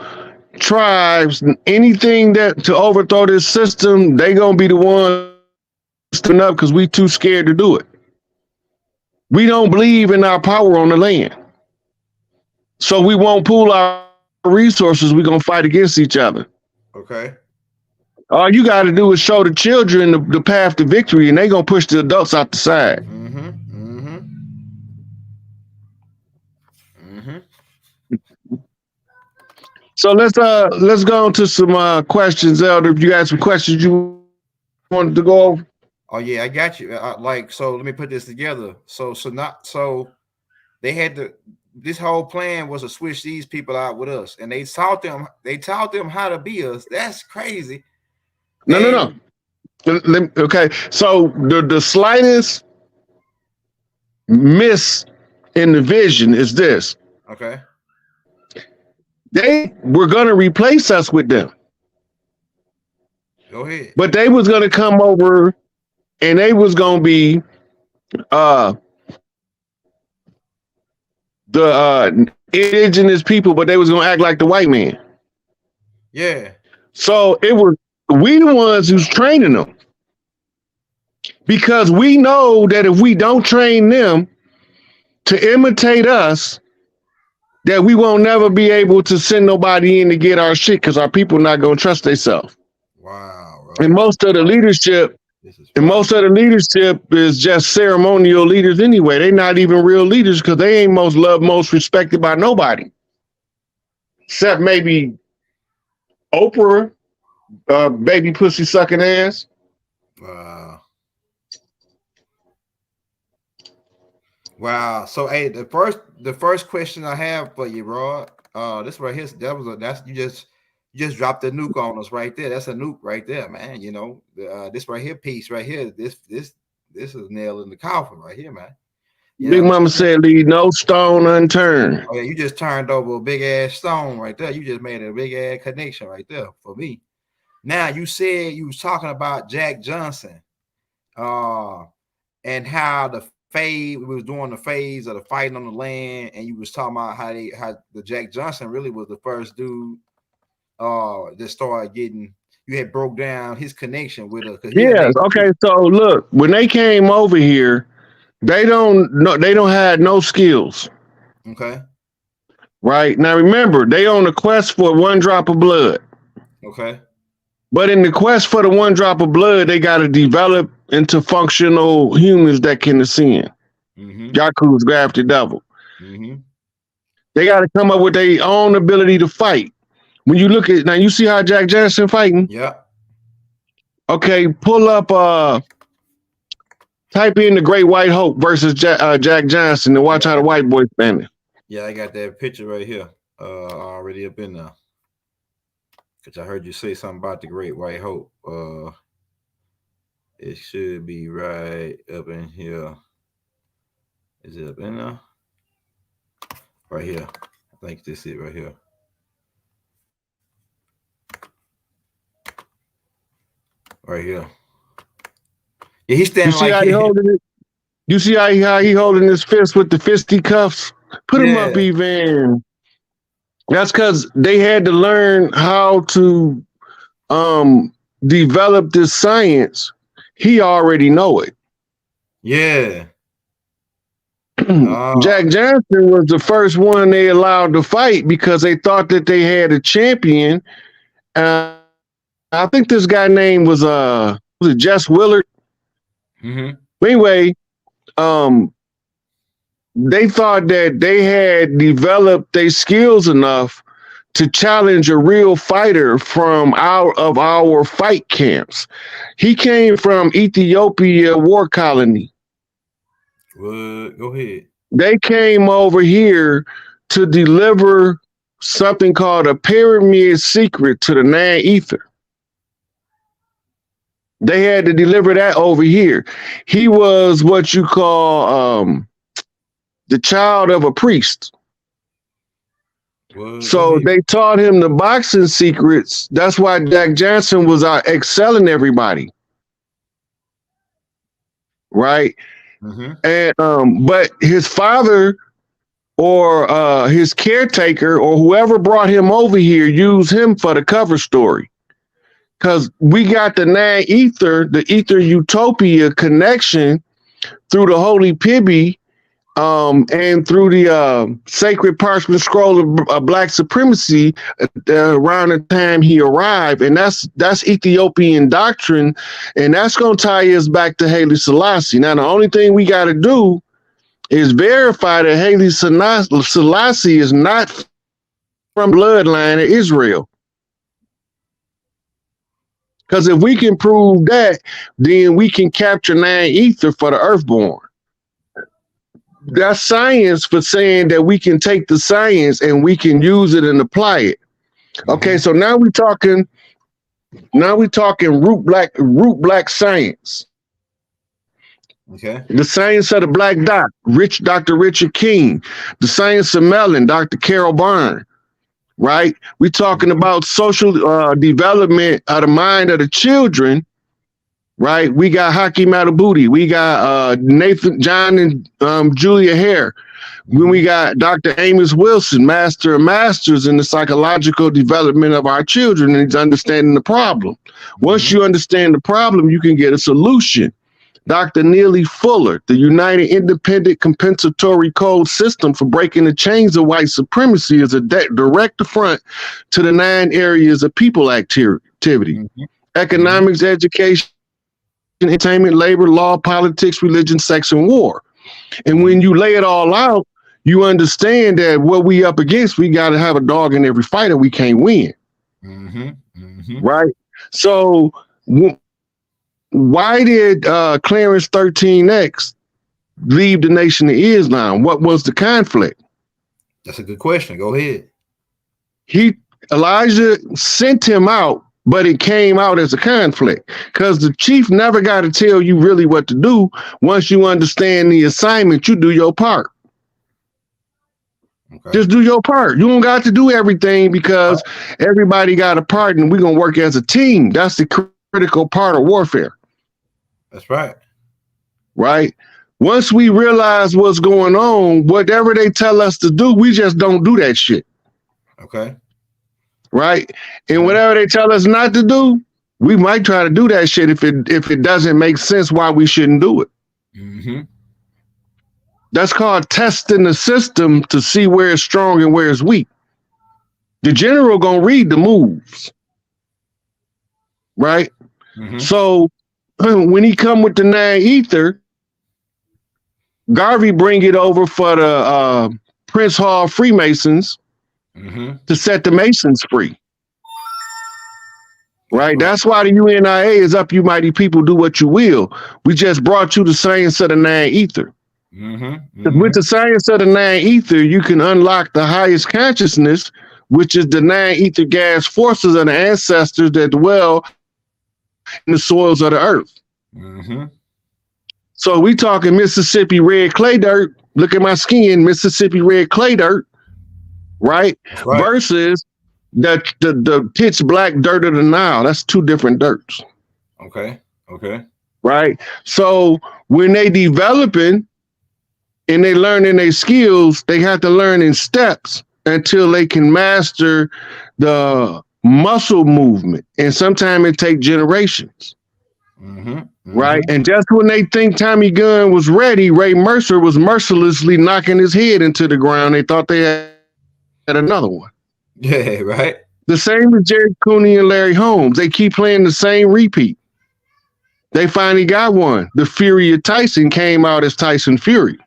tribes. Anything that to overthrow this system, they gonna be the ones stepping up because we too scared to do it. We don't believe in our power on the land, so we won't pool our resources. We're gonna fight against each other. Okay. All you got to do is show the children the path to victory, and they gonna push the adults out the side. So let's go on to some questions, Elder. If you got some questions you wanted to go over. Oh yeah, I got you. So let me put this together. So they had to. This whole plan was to switch these people out with us, and they taught them how to be us. That's crazy. No. Okay, so the slightest miss in the vision is this. Okay. They were gonna replace us with them. Go ahead. But they was gonna come over, and they was gonna be the indigenous people, but they was gonna act like the white man. Yeah. So it was we the ones who's training them, because we know that if we don't train them to imitate us, that we won't never be able to send nobody in to get our shit because our people not gonna trust themselves. Wow. Bro. And most of the leadership is just ceremonial leaders anyway. They're not even real leaders because they ain't most loved, most respected by nobody. except maybe Oprah, baby pussy sucking ass. Wow. So hey, the first question I have for you, Rod. This right here, that's you just dropped a nuke on us right there. That's a nuke right there, man. You know, this right here piece right here. This is nail in the coffin right here, man. Big Mama said, "Leave no stone unturned." Oh yeah, you just turned over a big ass stone right there. You just made a big ass connection right there for me. Now you said you was talking about Jack Johnson, and how we was doing the phase of the fighting on the land, and you was talking about how the Jack Johnson really was the first dude that started getting. You had broke down his connection with her. Yes. Okay. So look, when they came over here, they don't have no skills. Okay. Right now, remember they on a quest for one drop of blood. Okay. But in the quest for the one drop of blood, they got to develop into functional humans that can ascend. Yaku's grafted devil. They got to come up with their own ability to fight. When you look at now, you see how Jack Johnson fighting. Yeah. Okay, pull up. Type in the Great White Hope versus Jack Johnson and watch how the white boy standing. Yeah, I got that picture right here. Already up in there. Because I heard you say something about the Great White Hope. It should be right up in here. Is it up in there? Right here. I think this is it right here. Right here. Yeah, he's standing like he holding it. You see how he holding his fist with the fisticuffs? Put him up even. That's because they had to learn how to develop this science. He already know it. Yeah. Jack Johnson was the first one they allowed to fight because they thought that they had a champion. I think this guy name was it Jess Willard? Anyway, they thought that they had developed their skills enough to challenge a real fighter from our fight camps. He came from Ethiopia war colony. Go ahead. They came over here to deliver something called a pyramid secret to the Nan Ether. They had to deliver that over here. He was what you call the child of a priest. So they taught him the boxing secrets. That's why Jack Johnson was excelling everybody. Right? And but his father or his caretaker or whoever brought him over here used him for the cover story. Because we got the Nan Ether, the Ether Utopia connection through the Holy Pibby and through the sacred parchment scroll of Black supremacy around the time he arrived. And that's Ethiopian doctrine. And that's going to tie us back to Haile Selassie. Now, the only thing we got to do is verify that Haile Selassie is not from bloodline of Israel. Because if we can prove that, then we can capture Nan Ether for the Earthborn. That's science for saying that we can take the science and we can use it and apply it. Okay, so now we're talking root black science. Okay. The science of the black dot, Dr. Richard King. The science of melanin, Dr. Carol Byrne. Right? We're talking about social development of the mind of the children. Right? We got Haki Matabuti. We got Nathan, John, and Julia Hare. When we got Dr. Amos Wilson, Master of Masters in the psychological development of our children, and he's understanding the problem. Once you understand the problem, you can get a solution. Dr. Neely Fuller, the United Independent Compensatory Code System for breaking the chains of white supremacy, is a direct affront to the 9 areas of people activity. Economics, education, entertainment, labor, law, politics, religion, sex, and war. And when you lay it all out, you understand that what we up against, we got to have a dog in every fight, or we can't win. Right? So why did Clarence 13X leave the Nation of Islam? What was the conflict? That's a good question. Go ahead. Elijah sent him out, but it came out as a conflict because the chief never got to tell you really what to do. Once you understand the assignment, you do your part. Okay. Just do your part. You don't got to do everything because everybody got a part and we're going to work as a team. That's the critical part of warfare. That's right. Right? Once we realize what's going on, whatever they tell us to do, we just don't do that shit. Okay. Right? And whatever they tell us not to do, we might try to do that shit if it doesn't make sense why we shouldn't do it. That's called testing the system to see where it's strong and where it's weak. The general gonna read the moves, right? So when he come with the 9 ether, Garvey bring it over for the Prince Hall Freemasons to set the Masons free. Right? That's why the UNIA is up, you mighty people, do what you will. We just brought you the science of the 9 ether. With the science of the 9 ether, you can unlock the highest consciousness, which is the 9 ether gas forces of the ancestors that dwell in the soils of the earth. So we talking Mississippi red clay dirt. Look at my skin, Mississippi red clay dirt, right? Versus the pitch black dirt of the Nile. That's 2 different dirts. Okay. Right? So when they developing and they learning their skills, they have to learn in steps until they can master the muscle movement. And sometimes it takes generations. Right? And just when they think Tommy Gunn was ready, Ray Mercer was mercilessly knocking his head into the ground. They thought they had another one. Yeah, right. The same with Jerry Cooney and Larry Holmes. They keep playing the same repeat. They finally got one. The Fury of Tyson came out as Tyson Fury.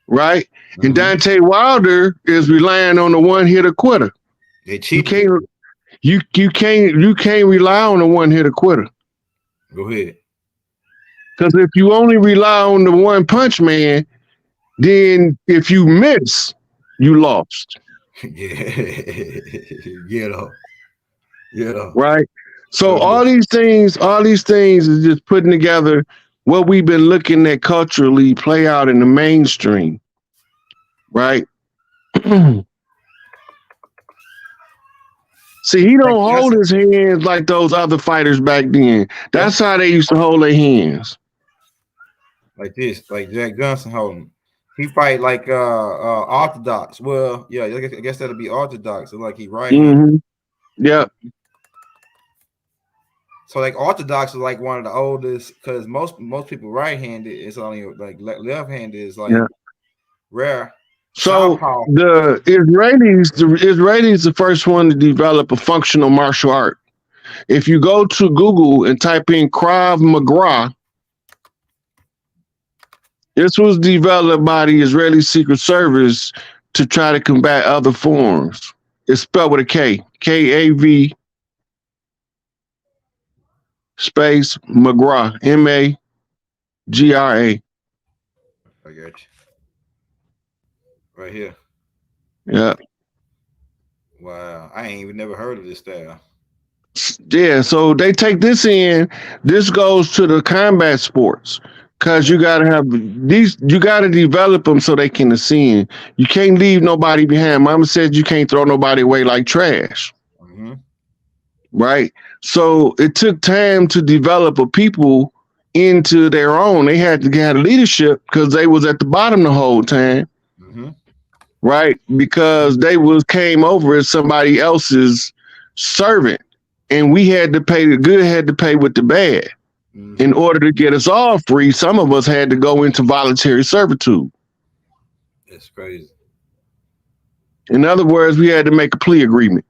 Right? And Deontay Wilder is relying on the one-hitter quitter. They cheat. You can't rely on the one-hitter quitter. Go ahead. Because if you only rely on the one punch man, then if you miss, you lost. Yeah. Right. So all these things is just putting together what we've been looking at culturally play out in the mainstream. Right. See, he don't hold his hands like those other fighters back then. That's how they used to hold their hands. Like this, like Jack Johnson holding. He fight like Orthodox. Well, yeah, I guess that'll be Orthodox. So like he right. Yeah. So like Orthodox is like one of the oldest because most people right-handed. It's only like left-handed is like rare. So the Israelis the first one to develop a functional martial art. If you go to Google and type in Krav Maga, this was developed by the Israeli Secret Service to try to combat other forms. It's spelled with a K. K-A-V space Magra. M-A-G-R-A. I got you. Right here. Yeah. Wow. I ain't even never heard of this style. Yeah, so they take this in. This goes to the combat sports. Because you got to have these, you got to develop them so they can ascend. You can't leave nobody behind. Mama said you can't throw nobody away like trash. Right? So it took time to develop a people into their own. They had to get leadership because they was at the bottom the whole time. Right? Because they came over as somebody else's servant. And we had to pay, the good had to pay with the bad. In order to get us all free, some of us had to go into voluntary servitude. That's crazy. In other words, we had to make a plea agreement.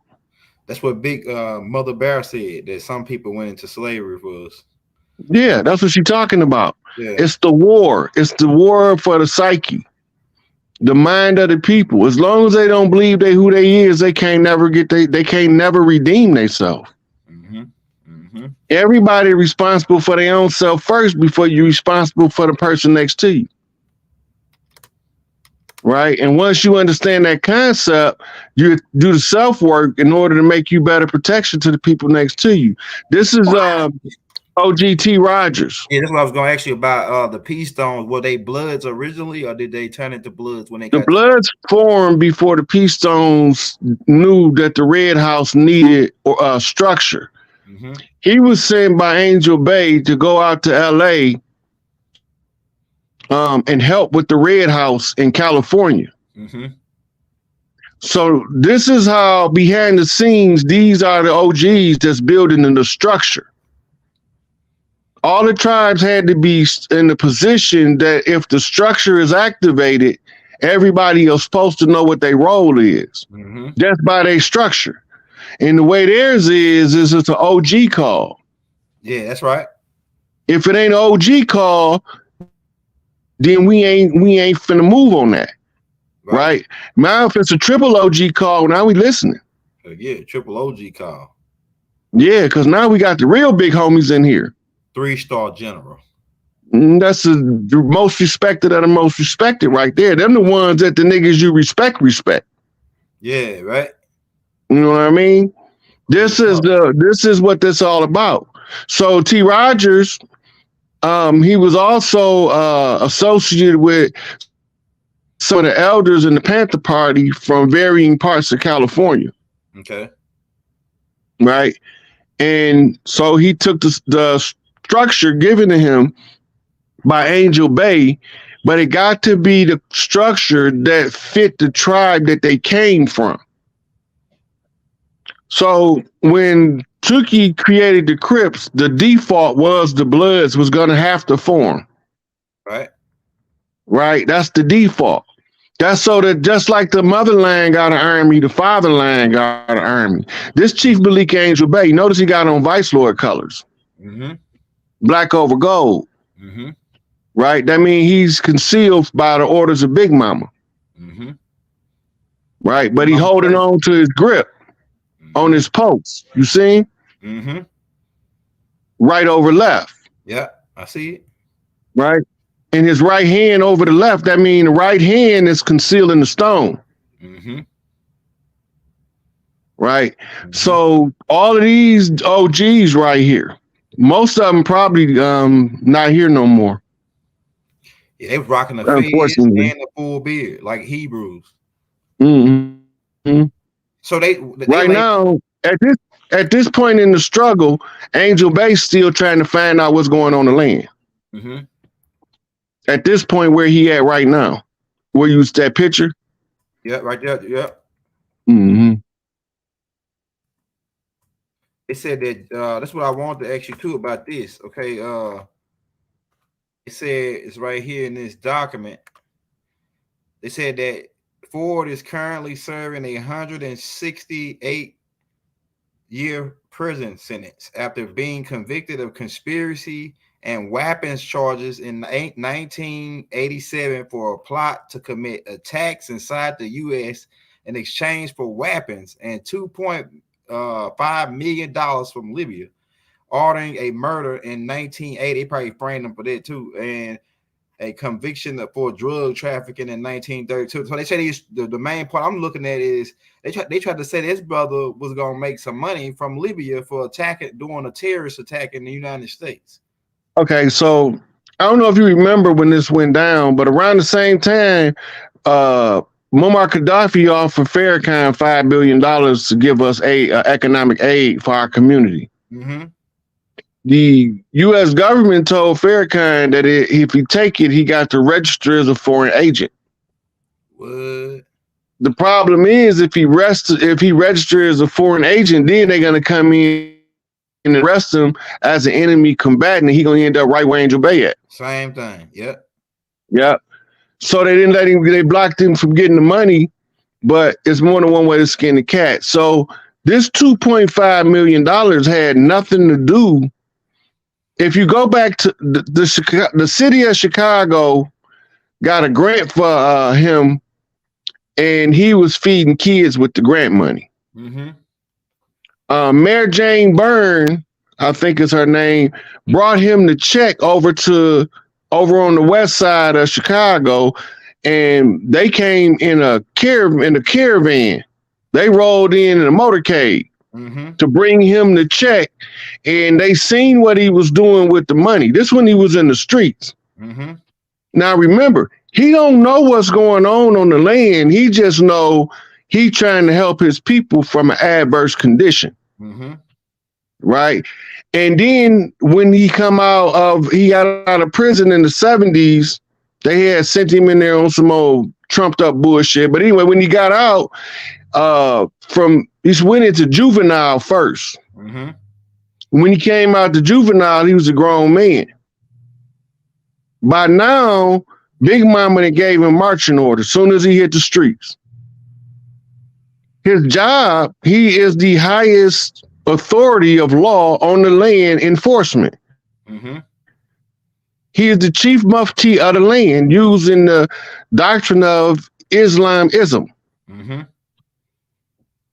That's what Big Mother Bear said, that some people went into slavery for us. Yeah, that's what she's talking about. Yeah. It's the war. It's the war for the psyche. the mind of the people. As long as they don't believe they who they is, they can't never redeem themselves. Everybody responsible for their own self first before you're responsible for the person next to you. Right? And once you understand that concept, you do the self-work in order to make you better protection to the people next to you. This is OGT Rogers. Yeah, that's what I was going to ask you about. The Peace Stones, were they Bloods originally, or did they turn into Bloods when they got... The Bloods formed before the Peace Stones knew that the Red House needed structure. He was sent by Angel Bay to go out to LA and help with the Red House in California. So this is how behind the scenes, these are the OGs that's building in the structure. All the tribes had to be in the position that if the structure is activated, everybody is supposed to know what their role is. That's by their structure. And the way theirs is it's an OG call. Yeah, that's right. If it ain't an OG call, then we ain't finna move on that. Right? Now if it's a triple OG call, now we listening. Yeah, triple OG call. Yeah, because now we got the real big homies in here. 3-star general. That's the most respected of the most respected right there. Them the ones that the niggas you respect. Yeah, right. You know what I mean? This is what this all about. So T. Rogers, he was also associated with some of the elders in the Panther Party from varying parts of California. Okay. Right. And so he took the structure given to him by Angel Bay, but it got to be the structure that fit the tribe that they came from. So when Tookie created the Crips, the default was the Bloods was going to have to form. Right. Right. That's the default. That's so that just like the motherland got an army, the fatherland got an army. This Chief Malik Angel Bay, notice he got on Vice Lord colors. Black over gold. Right. That means he's concealed by the orders of Big Mama. Right. But he holding on to his grip. On his post, you see? Right over left. Yeah, I see it. Right? And his right hand over the left, that means the right hand is concealing the stone. Right? So all of these OGs right here, most of them probably not here no more. Yeah, they was rocking the fez and the full beard, like Hebrews. So they right now at this point in the struggle, Angel Bay still trying to find out what's going on the land. At this point where he at right now, where you use that picture? Yeah, right there. Yeah. It said that that's what I wanted to ask you too about this. Okay, it said it's right here in this document. They said that Ford is currently serving a 168-year prison sentence after being convicted of conspiracy and weapons charges in 1987 for a plot to commit attacks inside the U.S. in exchange for weapons and $2.5 million from Libya, ordering a murder in 1980. They probably framed him for that too, and a conviction for drug trafficking in 1932. So they say the main part I'm looking at is they tried to say this brother was gonna make some money from Libya for doing a terrorist attack in the United States. Okay, so I don't know if you remember when this went down, but around the same time, Muammar Gaddafi offered Farrakhan $5 billion to give us economic aid for our community. The U.S. government told Farrakhan that if he take it, he got to register as a foreign agent. What? The problem is if he registers as a foreign agent, then they're gonna come in and arrest him as an enemy combatant, and he's gonna end up right where Angel Bay at. Same thing. Yep. Yep. So they didn't let him. They blocked him from getting the money, but it's more than one way to skin the cat. So this $2.5 million had nothing to do. If you go back to the city of Chicago, got a grant for him and he was feeding kids with the grant money. Mary Jane Byrne, I think is her name, brought him the check over on the west side of Chicago, and they came in a caravan. They rolled in a motorcade to bring him the check, and they seen what he was doing with the money. This when he was in the streets. Now remember, he don't know what's going on the land. He just know he trying to help his people from an adverse condition. Right? And then when he got out of prison in the 70s, they had sent him in there on some old trumped up bullshit. But anyway, when he got out, he went into juvenile first. When he came out to juvenile, he was a grown man. By now, Big Mama gave him marching orders as soon as he hit the streets. His job, he is the highest authority of law on the land enforcement. He is the chief mufti of the land using the doctrine of Islamism.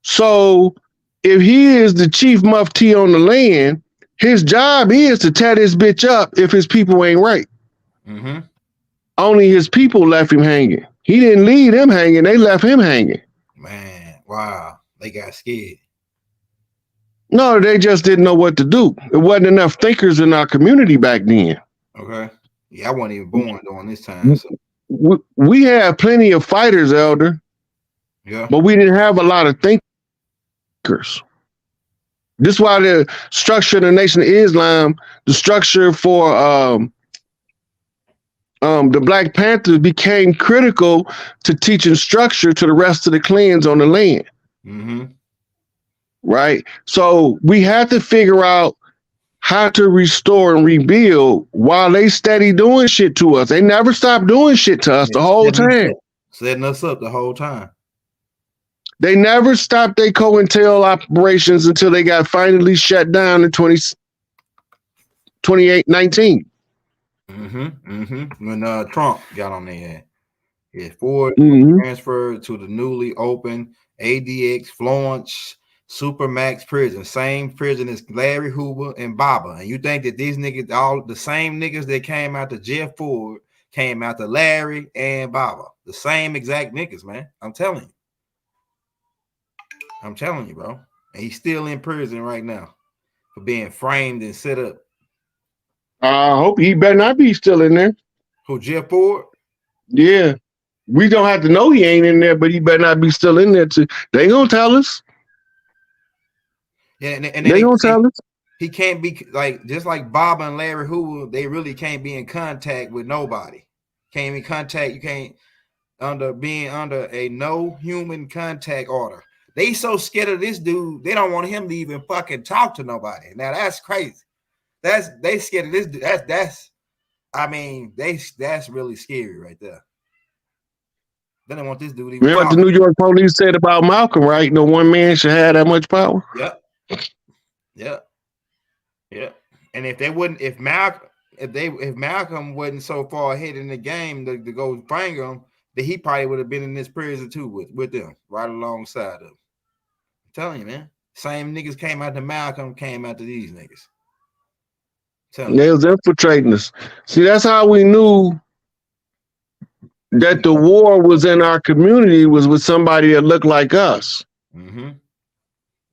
So if he is the chief mufti on the land, his job is to tear this bitch up if his people ain't right. Only his people left him hanging. He didn't leave them hanging. They left him hanging. Man, wow. They got scared. No, they just didn't know what to do. There wasn't enough thinkers in our community back then. Okay. Yeah, I wasn't even born during this time. So. We had plenty of fighters, Elder. Yeah. But we didn't have a lot of thinkers. This is why the structure of the Nation of Islam, the structure for the Black Panthers became critical to teaching structure to the rest of the clans on the land. Right? So we had to figure out how to restore and rebuild while they steady doing shit to us. They never stopped doing shit to us the whole time. Setting us up the whole time. They never stopped their COINTEL operations until they got finally shut down in 2019. When Trump got on there. Ford transferred to the newly opened ADX Florence Supermax prison, same prison as Larry Hoover and Baba. And you think that these niggas, all the same niggas that came out to Jeff Ford, came out to Larry and Baba. The same exact niggas, man. I'm telling you, bro. And he's still in prison right now for being framed and set up. I hope he better not be still in there. Who, Jeff Ford? Yeah. We don't have to know he ain't in there, but he better not be still in there too. They gonna tell us. Yeah, and they gonna tell us. He can't be like, just like Bob and Larry Hoover, they really can't be in contact with nobody. Can't be contact, you can't being under a no human contact order. They so scared of this dude, they don't want him to even fucking talk to nobody. Now that's crazy. They scared of this dude. That's really scary right there. They don't want this dude even. Remember what the New York police said about Malcolm, right? No one man should have that much power. Yep. And if Malcolm wasn't so far ahead in the game to go bang him, then he probably would have been in this prison too with them, right alongside them. I'm telling you, man. Same niggas came out to Malcolm, came out to these niggas. They was infiltrating us. See, that's how we knew that the war was in our community, was with somebody that looked like us.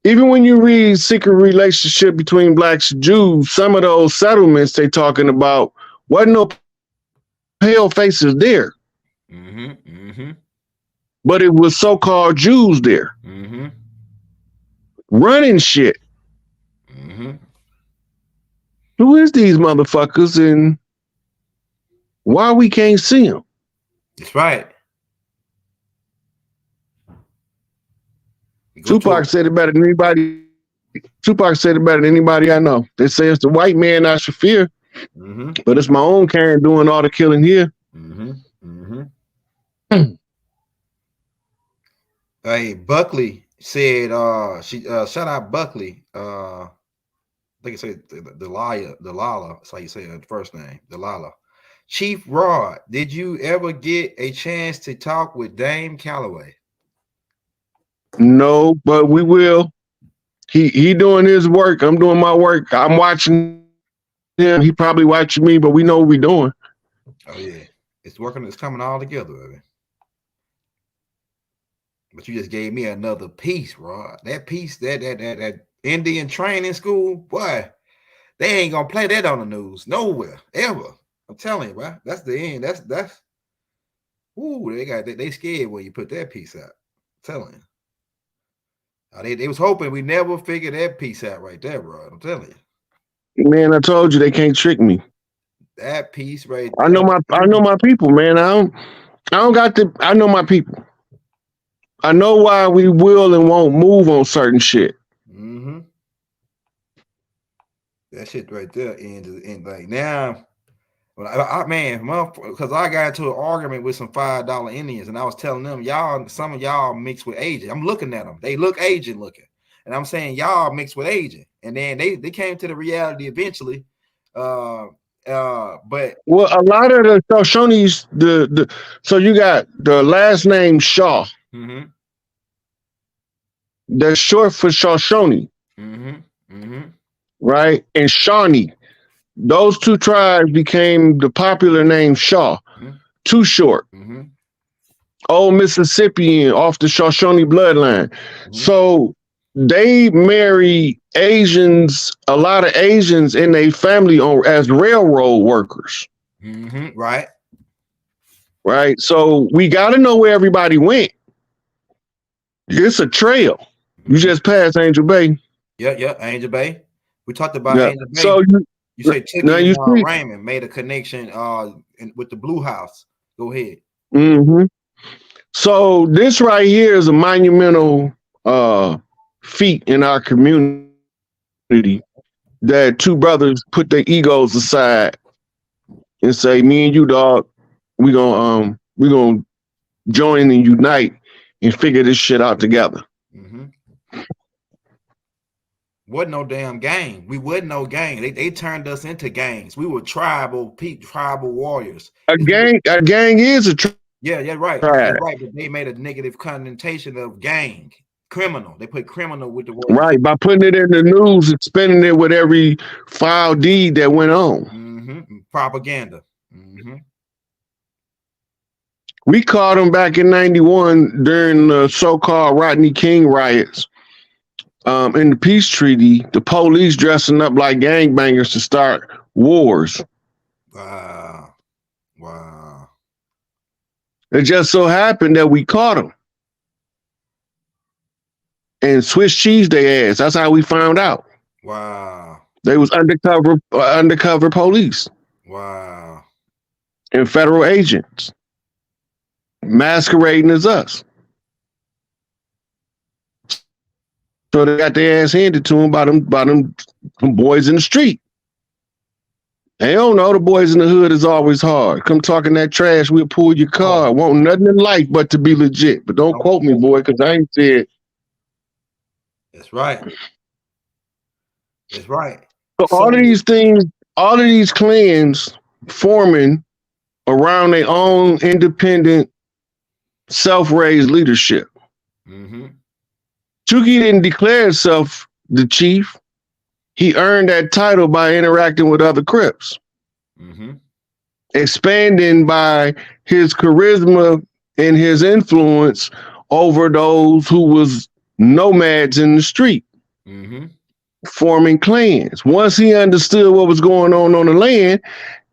Even when you read Secret Relationship Between Blacks and Jews, some of those settlements they talking about wasn't no pale faces there. But it was so-called Jews there. Running shit. Who is these motherfuckers and why we can't see them? That's right. Tupac said it better than anybody. Tupac said it better than anybody I know. They say it's the white man I should fear, but it's my own kind doing all the killing here. Hey, Buckley said, shout out Buckley. I think it said Delilah. That's how you say her first name, Delilah. Chief Rod, did you ever get a chance to talk with Dame Calloway? No, but we will. He doing his work. I'm doing my work. I'm watching him. He probably watching me, but we know what we're doing. Oh yeah, it's working. It's coming all together, baby. But you just gave me another piece, Rod. That piece, that Indian training school, boy, they ain't gonna play that on the news nowhere ever. I'm telling you, bro. That's the end. That's. Ooh, they scared when you put that piece out. I'm telling you. They was hoping we never figured that piece out right there, bro. I'm telling you. Man, I told you they can't trick me. That piece right there. I know my people, man. I know my people. I know why we will and won't move on certain shit. Mm-hmm. That shit right there and like now. Man, because I got into an argument with some $5 Indians, and I was telling them, some of y'all mixed with Asian. I'm looking at them; they look Asian looking, and I'm saying y'all mixed with Asian. And then they came to the reality eventually. But well, a lot of the Shoshones, so you got the last name Shaw. Mm-hmm. That's short for Shoshone. Mm-hmm. Mm-hmm. Right, and Shawnee. Those two tribes became the popular name Shaw. Mm-hmm. Too short. Mm-hmm. Old Mississippian off the Shoshone bloodline. Mm-hmm. So they marry Asians, a lot of Asians in their family as railroad workers. Mm-hmm. Right. Right. So we got to know where everybody went. It's a trail. Mm-hmm. You just passed Angel Bay. Yeah, Angel Bay. We talked about Angel Bay. So you say Tookie and Raymond made a connection with the Blue House. Go ahead. Mm-hmm. So this right here is a monumental feat in our community that two brothers put their egos aside and say, "Me and you, dog, we gonna join and unite and figure this shit out together." Mm-hmm. Wasn't no damn gang. We wasn't no gang. They turned us into gangs. We were tribal warriors. A gang is a yeah, right. That's right. But they made a negative connotation of gang, criminal. They put criminal with the word. Right, by putting it in the news and spinning it with every foul deed that went on. Mm-hmm. Propaganda. Mm-hmm. We caught them back in '91 during the so-called Rodney King riots. In the peace treaty, the police dressing up like gangbangers to start wars. Wow. It just so happened that we caught them and Swiss cheese their ass. That's how we found out. Wow. They was undercover police. Wow. And federal agents masquerading as us. So they got their ass handed to them by them boys in the street. They don't know the boys in the hood is always hard. Come talking that trash, we'll pull your car. Want nothing in life but to be legit. But don't quote me, boy, because I ain't said. That's right. That's right. So all of these things, all of these clans forming around their own independent, self-raised leadership. Mm-hmm. Chucky didn't declare himself the chief. He earned that title by interacting with other Crips. Mm-hmm. Expanding by his charisma and his influence over those who was nomads in the street. Mm-hmm. Forming clans. Once he understood what was going on the land,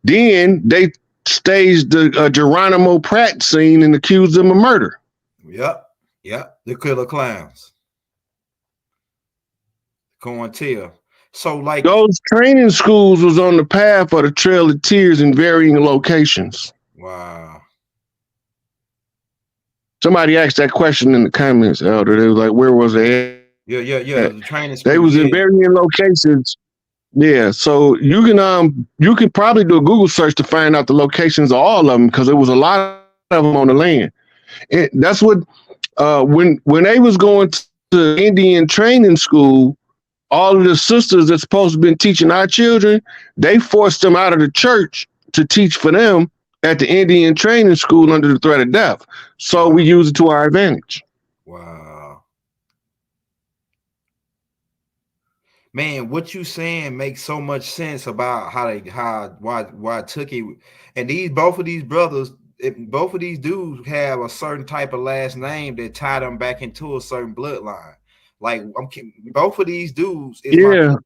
then they staged the Geronimo Pratt scene and accused him of murder. Yep. The killer clowns. COINTEL. So like those training schools was on the path of the Trail of Tears in varying locations. Wow. Somebody asked that question in the comments, Elder. They was like, where was they? Yeah. The training school. They was in varying locations. Yeah. So you can probably do a Google search to find out the locations of all of them because there was a lot of them on the land. And that's what when they was going to Indian training school, all of the sisters that's supposed to have been teaching our children, they forced them out of the church to teach for them at the Indian training school under the threat of death. So we use it to our advantage. Wow. Man, what you saying makes so much sense about why Tookie and both of these brothers, both of these dudes have a certain type of last name that tie them back into a certain bloodline. Like both of these dudes is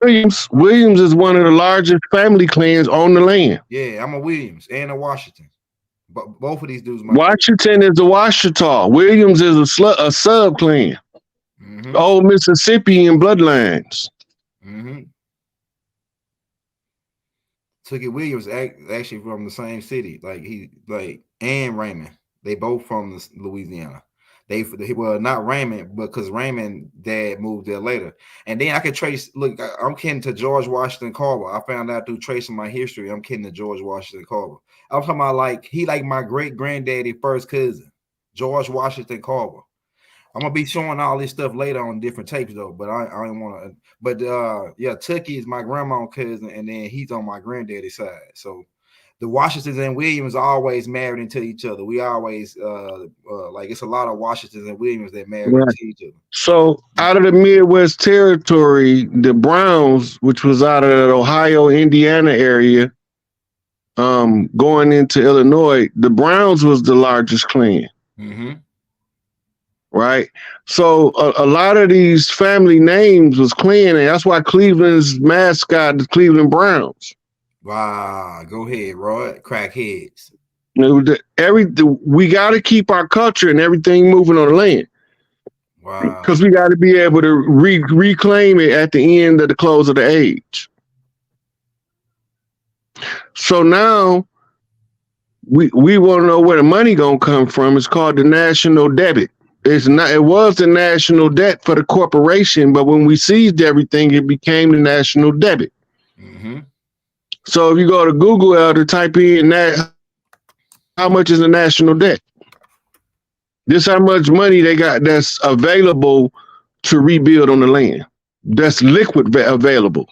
Williams is one of the largest family clans on the land. Yeah, I'm a Williams and a Washington. But both of these dudes. Washington is the Washita. Williams is a sub clan. Mm-hmm. Old Mississippian bloodlines. Mm-hmm. Tookie Williams actually from the same city, and Raymond. They both from Louisiana. They not Raymond, but because Raymond dad moved there later. And then I could trace. Look, I'm kin to George Washington Carver. I found out through tracing my history. I'm kin to George Washington Carver. I'm talking about he my great granddaddy first cousin, George Washington Carver. I'm gonna be showing all this stuff later on different tapes though, but I don't want to. But yeah, Tookie is my grandma's cousin, and then he's on my granddaddy's side. So the Washingtons and Williams are always married into each other. We always it's a lot of Washingtons and Williams that married into each other. So out of the Midwest Territory, the Browns, which was out of the Ohio, Indiana area, going into Illinois, the Browns was the largest clan. Mm-hmm. Right. So a lot of these family names was clan, and that's why Cleveland's mascot is Cleveland Browns. Wow. Go ahead, Roy. Crackheads. We got to keep our culture and everything moving on the land. Wow. Because we got to be able to reclaim it at the end of the close of the age. So now we want to know where the money gonna come from. It's called the national debit. It was the national debt for the corporation, but when we seized everything, it became the national debit. Mm-hmm. So if you go to Google to type in that, how much is the national debt? This how much money they got that's available to rebuild on the land. That's liquid available.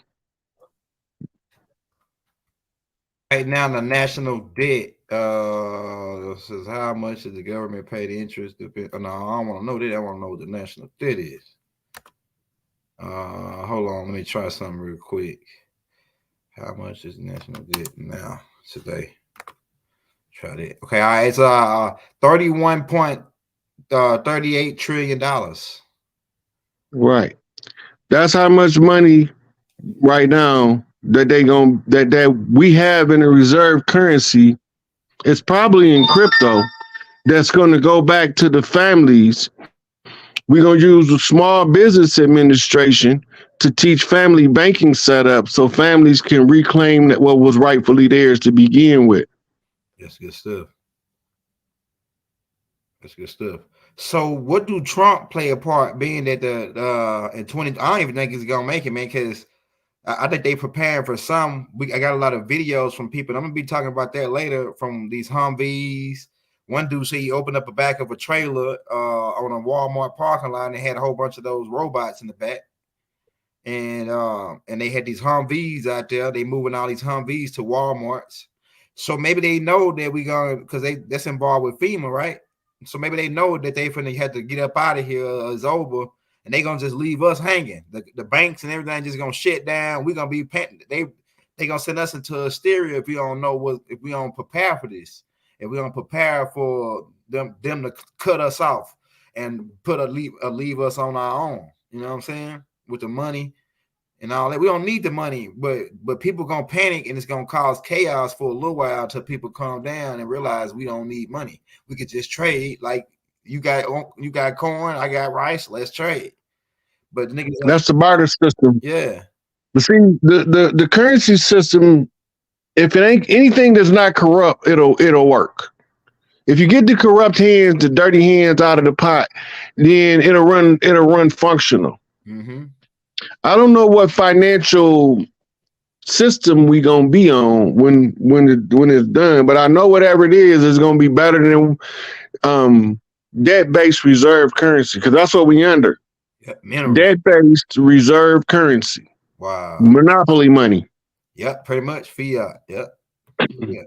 Right now, the national debt. This is how much does the government pay the interest? No, I don't want to know that. I want to know what the national debt is. Hold on, let me try something real quick. How much is national debt now today? Try that. Okay, all right, it's $31.38 trillion. Right. That's how much money right now that we have in a reserve currency. It's probably in crypto that's going to go back to the families. We're going to use the Small Business Administration to teach family banking setup so families can reclaim that what was rightfully theirs to begin with. That's good stuff. That's good stuff. So what do Trump play a part being that in 20, I don't even think he's going to make it, man, because I think they preparing for some. I got a lot of videos from people. I'm gonna be talking about that later from these Humvees. One dude said he opened up the back of a trailer on a Walmart parking lot and they had a whole bunch of those robots in the back. And they had these Humvees out there. They moving all these Humvees to Walmarts. So maybe they know that we gonna because that's involved with FEMA, right? So maybe they know that they finna have to get up out of here. It's over. And they gonna just leave us hanging. The banks and everything just gonna shut down. We're gonna be they gonna send us into hysteria if we don't prepare for this. If we don't prepare for them to cut us off and leave us on our own. You know what I'm saying? With the money and all that. We don't need the money, but people gonna panic and it's gonna cause chaos for a little while until people calm down and realize we don't need money. We could just trade like you got corn, I got rice, let's trade. But niggas, that's the barter system. Yeah. But see, the currency system, if it ain't anything that's not corrupt, it'll work. If you get the corrupt hands, the dirty hands out of the pot, then it'll run functional. Mm-hmm. I don't know what financial system we gonna be on when it's done, but I know whatever it is, it's gonna be better than debt-based reserve currency, because that's what we under. Yeah, debt-based reserve currency. Wow. Monopoly money. Yep, pretty much fiat. Yep. Yeah.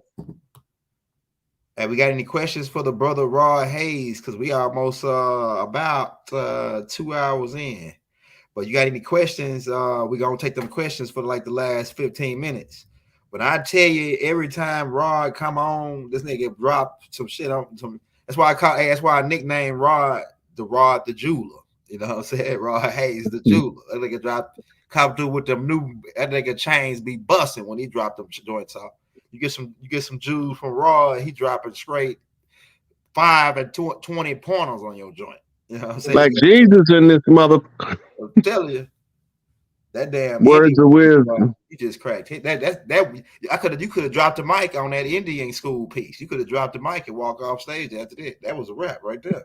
Hey, we got any questions for the brother Rod Hayes? Because we almost about 2 hours in. But you got any questions? We're gonna take them questions for like the last 15 minutes. But I tell you, every time Rod come on, this nigga drop some shit on some. That's why that's why I nicknamed Rod the jeweler. You know what I'm saying? Rod Hayes the jeweler. That nigga drop come through with them new, that nigga chains be busting when he dropped them joints off. You get some jewels from Rod, he dropping straight 5 and 20 pointers on your joint. You know what I'm saying? Like Jesus in this mother. I'm telling you, that damn words Indian, of wisdom. you just cracked. You could have dropped the mic on that Indian school piece. You could have dropped the mic and walk off stage after that. That was a wrap right there.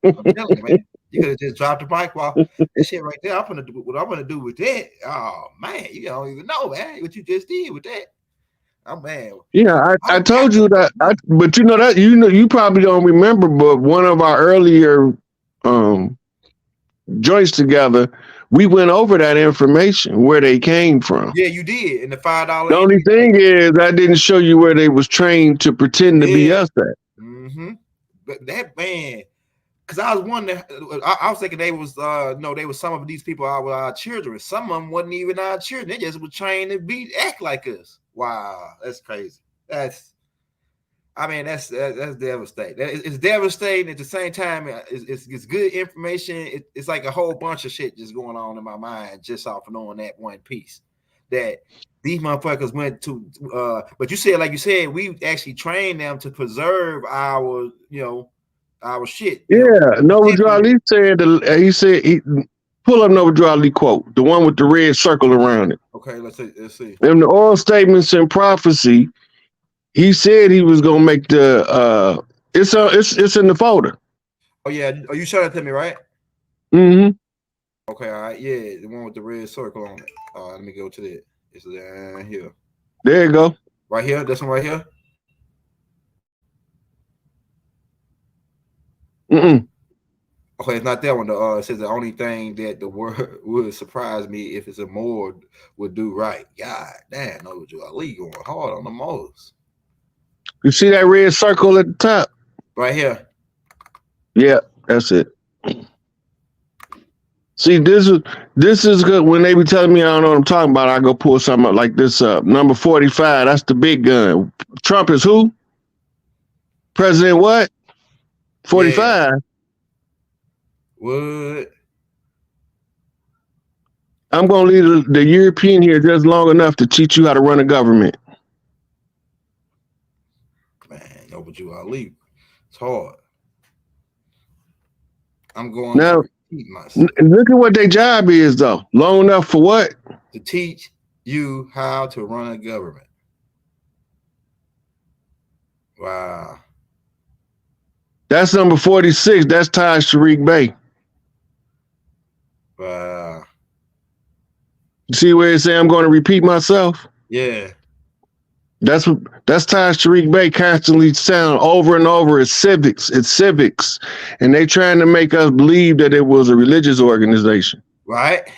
I'm telling you, man. You could have just dropped the mic while that shit right there. I'm gonna do what I'm gonna do with that. Oh man, you don't even know, man, what you just did with that. Oh man. Yeah, I told you that, but you know that you probably don't remember, but one of our earlier joints together, we went over that information where they came from. Yeah, you did. In the $5. The only thing is, I didn't show you where they was trained to pretend to be us at. Mm-hmm. But that man, because I was wondering, I was thinking they was they was some of these people were our children. Some of them wasn't even our children. They just were trained to act like us. Wow, that's crazy. That's devastating. It's devastating at the same time. It's good information. It's like a whole bunch of shit just going on in my mind just off of knowing that one piece that these motherfuckers went to. But you said, like you said, we actually trained them to preserve our shit. Yeah, Nova Drawley said. He said he pull up Nova Drawley quote, the one with the red circle around it. Okay, let's see. In the oral statements and prophecy, he said he was gonna make the it's in the folder. Oh yeah, you showed it to me, right? Mm-hmm. Okay, all right, yeah, the one with the red circle on it. All right, let me go to that. It's down here. There you go. Right here, this one right here. Mm-mm. Okay, it's not that one. It says the only thing that the word would surprise me if it's a more would do right. God damn, no, Ali going hard on the most. You see that red circle at the top? Right here. Yeah, that's it. See, this is good. When they be telling me I don't know what I'm talking about, I go pull something up like this up. Number 45, that's the big gun. Trump is who? President what? 45. Yeah. What? I'm going to leave the European here just long enough to teach you how to run a government. Man, no, but you Ali. It's hard. I'm going now, to repeat myself. Look at what their job is, though. Long enough for what? To teach you how to run a government. Wow. That's number 46. That's Taj Tariq Bey. Wow. See where it say I'm going to repeat myself? Yeah. That's Taj Tariq Bey constantly sound over and over. It's civics. And they trying to make us believe that it was a religious organization. Right?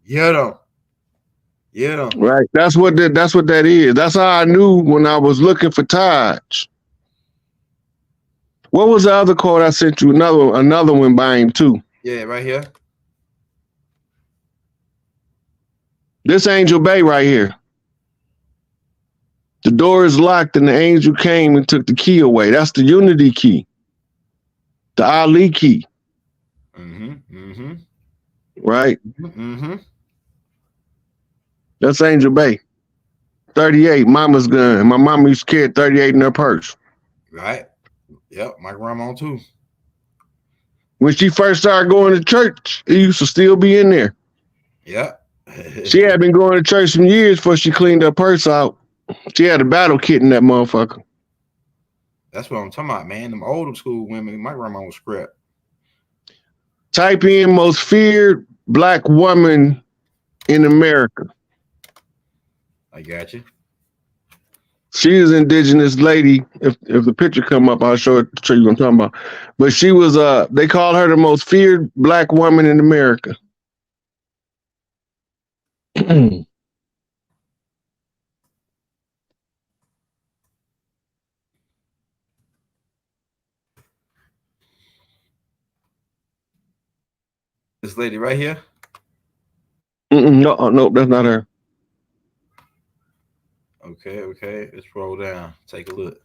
Yeah. Right. That's what that is. That's how I knew when I was looking for Taj. What was the other quote I sent you? Another one by him too. Yeah, right here. This Angel Bay right here. The door is locked and the angel came and took the key away. That's the unity key. The Ali key. Mm-hmm. Right? Mm-hmm. That's Angel Bay. 38, mama's gun. My mama used to carry 38 in her purse. Right. Yep, my grandma too. When she first started going to church, it used to still be in there. Yep. She had been going to church some years before she cleaned her purse out. She had a battle kit in that motherfucker. That's what I'm talking about, man. Them older school women, my grandma was scrap. Type in most feared black woman in America. I got you. She is an indigenous lady. If the picture come up, I'll show you what I'm talking about. But she was they call her the most feared black woman in America. this lady right here? No, that's not her. Okay. Let's roll down. Take a look.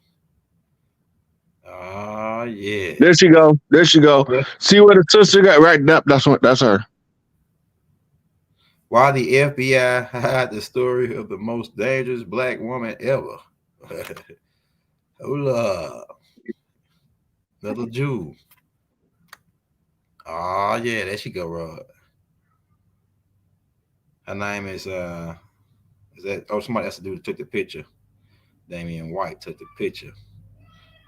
Yeah. There she go. Yeah. See what the sister got right up. That's her. Why the FBI hide the story of the most dangerous black woman ever? Hold up. Little Jew. Oh yeah, there she go, Rod. Her name is that somebody else to do took the picture. Damian White took the picture.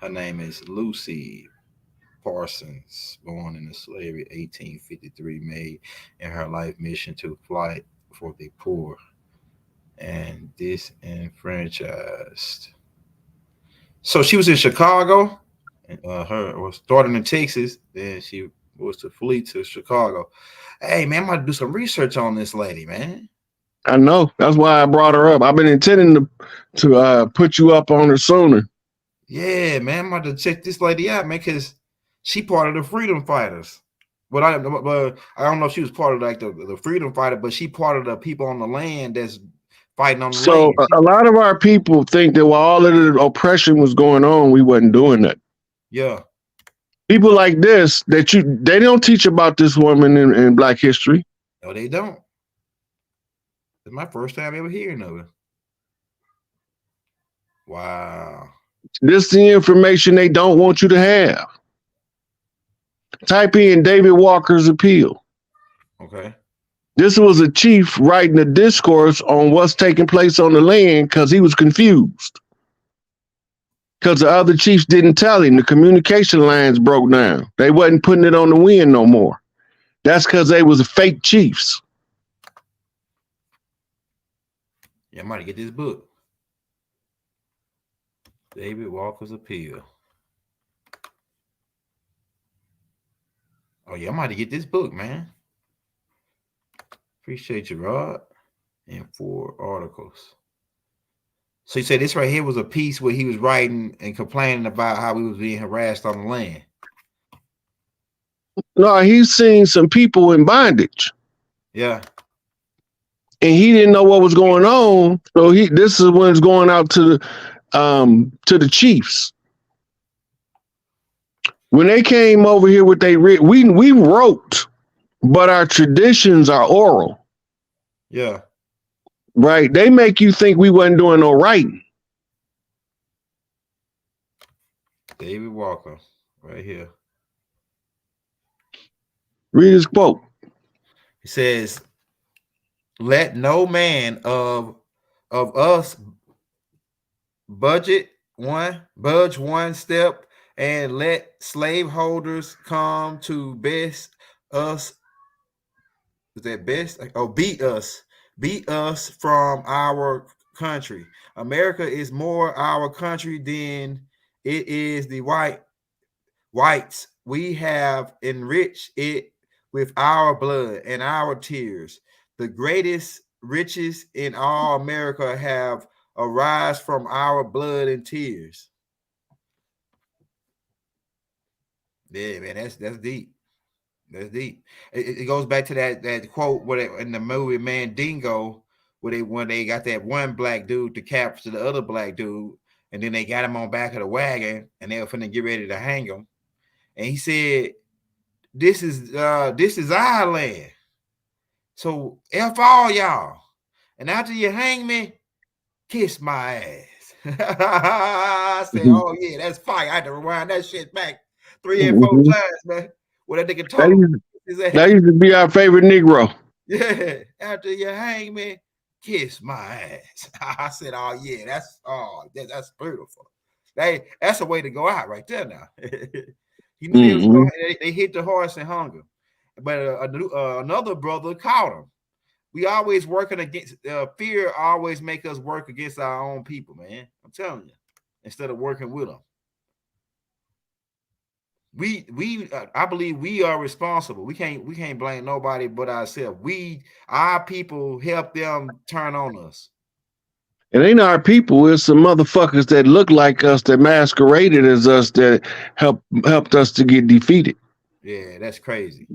Her name is Lucy Parsons, born in slavery 1853, made in her life mission to fight for the poor and disenfranchised. So she was in Chicago, and her was starting in Texas. Then she was to flee to Chicago. Hey man, I'm gonna do some research on this lady, man. I know. That's why I brought her up. I've been intending to put you up on her sooner. Yeah, man, I'm about to check this lady out, man, because she part of the freedom fighters. But I don't know if she was part of like the freedom fighter, but she part of the people on the land that's fighting on the land. So a lot of our people think that while all of the oppression was going on, we wasn't doing that. Yeah. People like this they don't teach about this woman in Black history. No, they don't. It's my first time ever hearing of it. Wow. This is the information they don't want you to have. Type in David Walker's appeal. Okay. This was a chief writing a discourse on what's taking place on the land because he was confused. Because the other chiefs didn't tell him. The communication lines broke down. They wasn't putting it on the wind no more. That's because they was fake chiefs. Yeah, I might get this book. David Walker's appeal. Oh yeah, I might get this book, man. Appreciate you, Rod. And 4 articles. So you said this right here was a piece where he was writing and complaining about how we was being harassed on the land. No, he's seen some people in bondage. Yeah. And he didn't know what was going on. So this is when it's going out to the chiefs. When they came over here, what they read, we wrote, but our traditions are oral. Yeah. Right. They make you think we wasn't doing no writing. David Walker, right here. Read his quote. He says, "Let no man of us budge one step, and let slaveholders come to best us." Is that best? Oh, beat us from our country. America is more our country than it is the whites. We have enriched it with our blood and our tears. The greatest riches in all America have arise from our blood and tears. Yeah, man, that's deep. That's deep. It goes back to that quote where in the movie Mandingo, when they got that one black dude to capture the other black dude, and then they got him on back of the wagon, and they were finna get ready to hang him. And he said, "This is our land. So F all y'all. And after you hang me, kiss my ass." I said, "Oh yeah, that's fire." I had to rewind that shit back 3 and 4 times, man. What that nigga told me. That used to be our favorite Negro. Yeah. After you hang me, kiss my ass. I said, "Oh yeah, that's beautiful. That's a way to go out right there now." He knew they hit the horse and hunger. But another brother caught him. We always working against fear. Always make us work against our own people, man. I'm telling you, instead of working with them. I believe we are responsible. We can't blame nobody but ourselves. Our people help them turn on us. It ain't our people. It's some motherfuckers that look like us, that masqueraded as us, that helped us to get defeated. Yeah, that's crazy.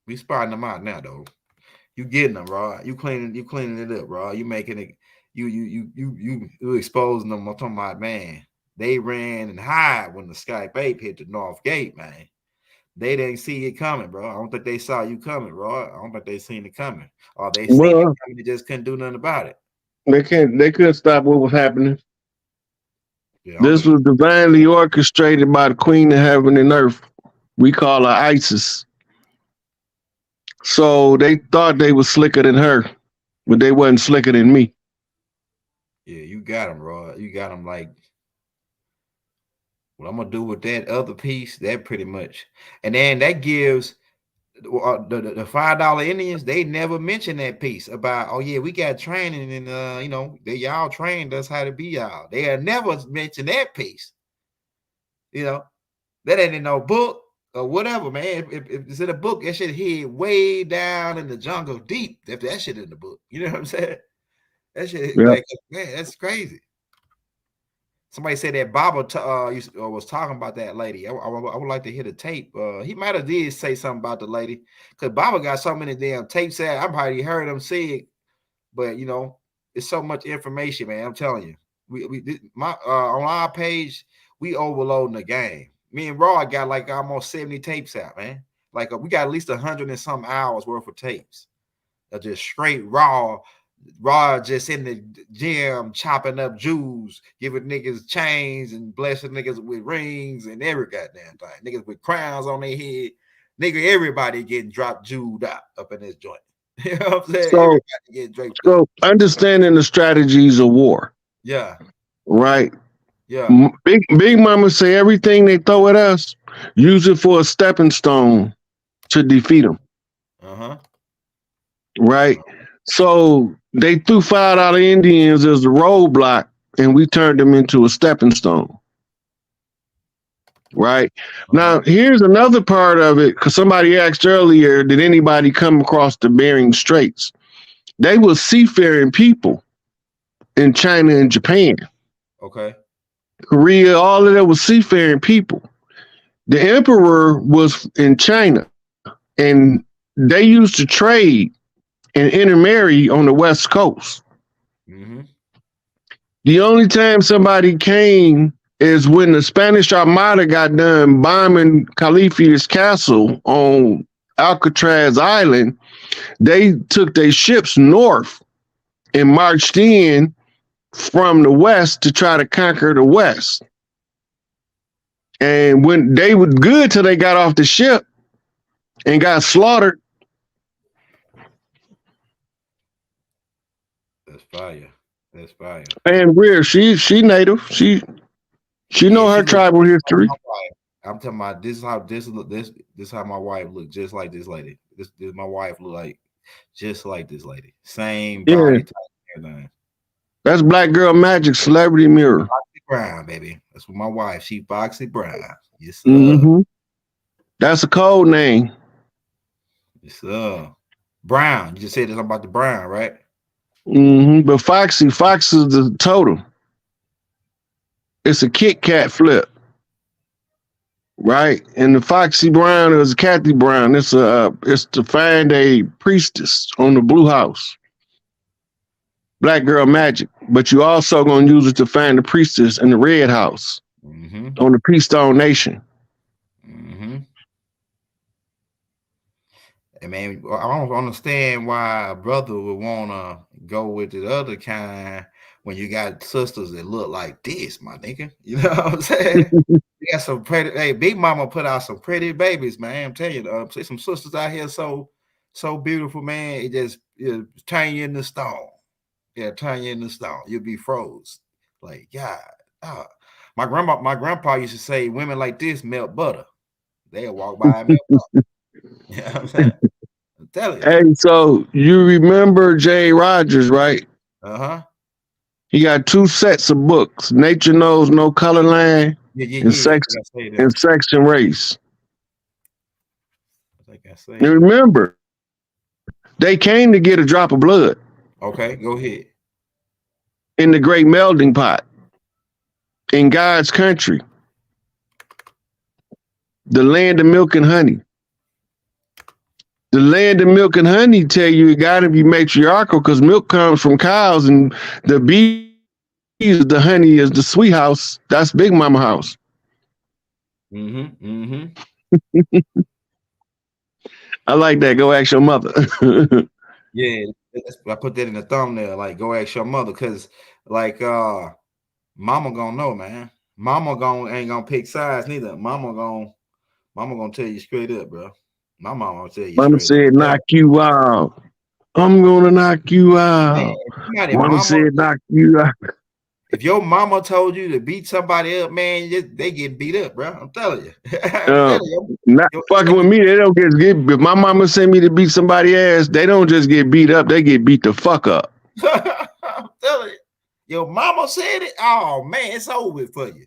We spotting them out now, though. You getting them, Rod. You cleaning it up, Rod. You making it. You exposing them. I'm talking about, man. They ran and hide when the Skype 8 hit the North Gate, man. They didn't see it coming, bro. I don't think they saw you coming, Rod. I don't think they seen it coming. Or they seen it coming, they just couldn't do nothing about it. They couldn't stop what was happening. Yeah, this was divinely orchestrated by the Queen of Heaven and Earth. We call her Isis. So they thought they was slicker than her, but they wasn't slicker than me. Yeah, you got them, Rod. You got them like, what I'm gonna do with that other piece, that pretty much. And then that gives the $5 Indians, they never mention that piece about, oh yeah, we got training and they y'all trained us how to be y'all. They had never mentioned that piece. That ain't in no book or whatever, man. If it's in a book, that shit hid way down in the jungle deep. If that shit in the book, you know what I'm saying? That shit, like, man, that's crazy. Somebody said that Baba was talking about that lady. I would like to hear the tape. He might have did say something about the lady, because Baba got so many damn tapes out. I probably heard him say it, but it's so much information, man. I'm telling you, on our page, we overloading the game. Me and Raw got like almost 70 tapes out, man. Like we got at least 100 and some hours worth of tapes. That's just straight raw. Raw just in the gym chopping up Jews, giving niggas chains and blessing niggas with rings and every goddamn thing. Niggas with crowns on their head. Nigga, everybody getting dropped Jewed up in this joint. You know what I'm saying? So understanding the strategies of war. Yeah. Right. Yeah. Big Mama say everything they throw at us, use it for a stepping stone to defeat them. Uh-huh. Right. So they threw $5 Indians as a roadblock, and we turned them into a stepping stone. Right. Now, here's another part of it, because somebody asked earlier, did anybody come across the Bering Straits? They were seafaring people in China and Japan. Okay. Korea, all of that was seafaring people. The emperor was in China, and they used to trade and intermarry on the West Coast. Mm-hmm. The only time somebody came is when the Spanish Armada got done bombing Khalifa's castle on Alcatraz Island. They took their ships north and marched in from the west to try to conquer the west. And when they were good till they got off the ship and got slaughtered. That's fire. That's fire. And Greer, she native. She know her tribal history. I'm talking about this is how my wife look, just like this lady. This my wife look like just like this lady. Same body type, everything. That's Black Girl Magic Celebrity Mirror. Foxy Brown, baby. That's what my wife. She Foxy Brown. Yes, sir. Mm-hmm. That's a code name. Yes, sir. Brown. You just said something about the brown, right? Mm-hmm. But Fox is the totem. It's a Kit Kat flip. Right? And the Foxy Brown is Kathy Brown. It's to find a priestess on the Blue House. Black Girl Magic. But you also gonna use it to find the priestess in the Red House. Mm-hmm. On the Peace Stone Nation. Mm-hmm. And man, I don't understand why a brother would wanna go with the other kind when you got sisters that look like this, my nigga. You know what I'm saying? You got some pretty. Hey, Big Mama put out some pretty babies, man. I'm telling you, some sisters out here so beautiful, man. It just turn you into stone. Yeah, turn you into stone. You'll be froze. Like, God. My grandpa used to say, women like this melt butter. They'll walk by and melt butter. You know what I'm saying? I'm telling you. Hey, so you remember Jay Rogers, right? Uh-huh. He got 2 sets of books: Nature Knows No Color Line and Sex and Race. And remember, they came to get a drop of blood. Okay, go ahead. In the great melting pot. In God's country. The land of milk and honey. The land of milk and honey tell you it got to be matriarchal because milk comes from cows and the bees, the honey is the sweet house. That's Big Mama house. I like that. Go ask your mother. Yeah, I put that in the thumbnail. Like, go ask your mother, cause like mama gonna know, man. Mama ain't gonna pick sides neither. Mama gonna tell you straight up, bro. My mama gonna tell you Mama straight said, up. knock you out. I'm gonna knock you out. Man, mama said, knock you out. If your mama told you to beat somebody up, man, they get beat up, bro. I'm telling you. Not fucking with me. They don't get. If my mama sent me to beat somebody ass, they don't just get beat up. They get beat the fuck up. I'm telling you. Your mama said it. Oh man, it's over for you.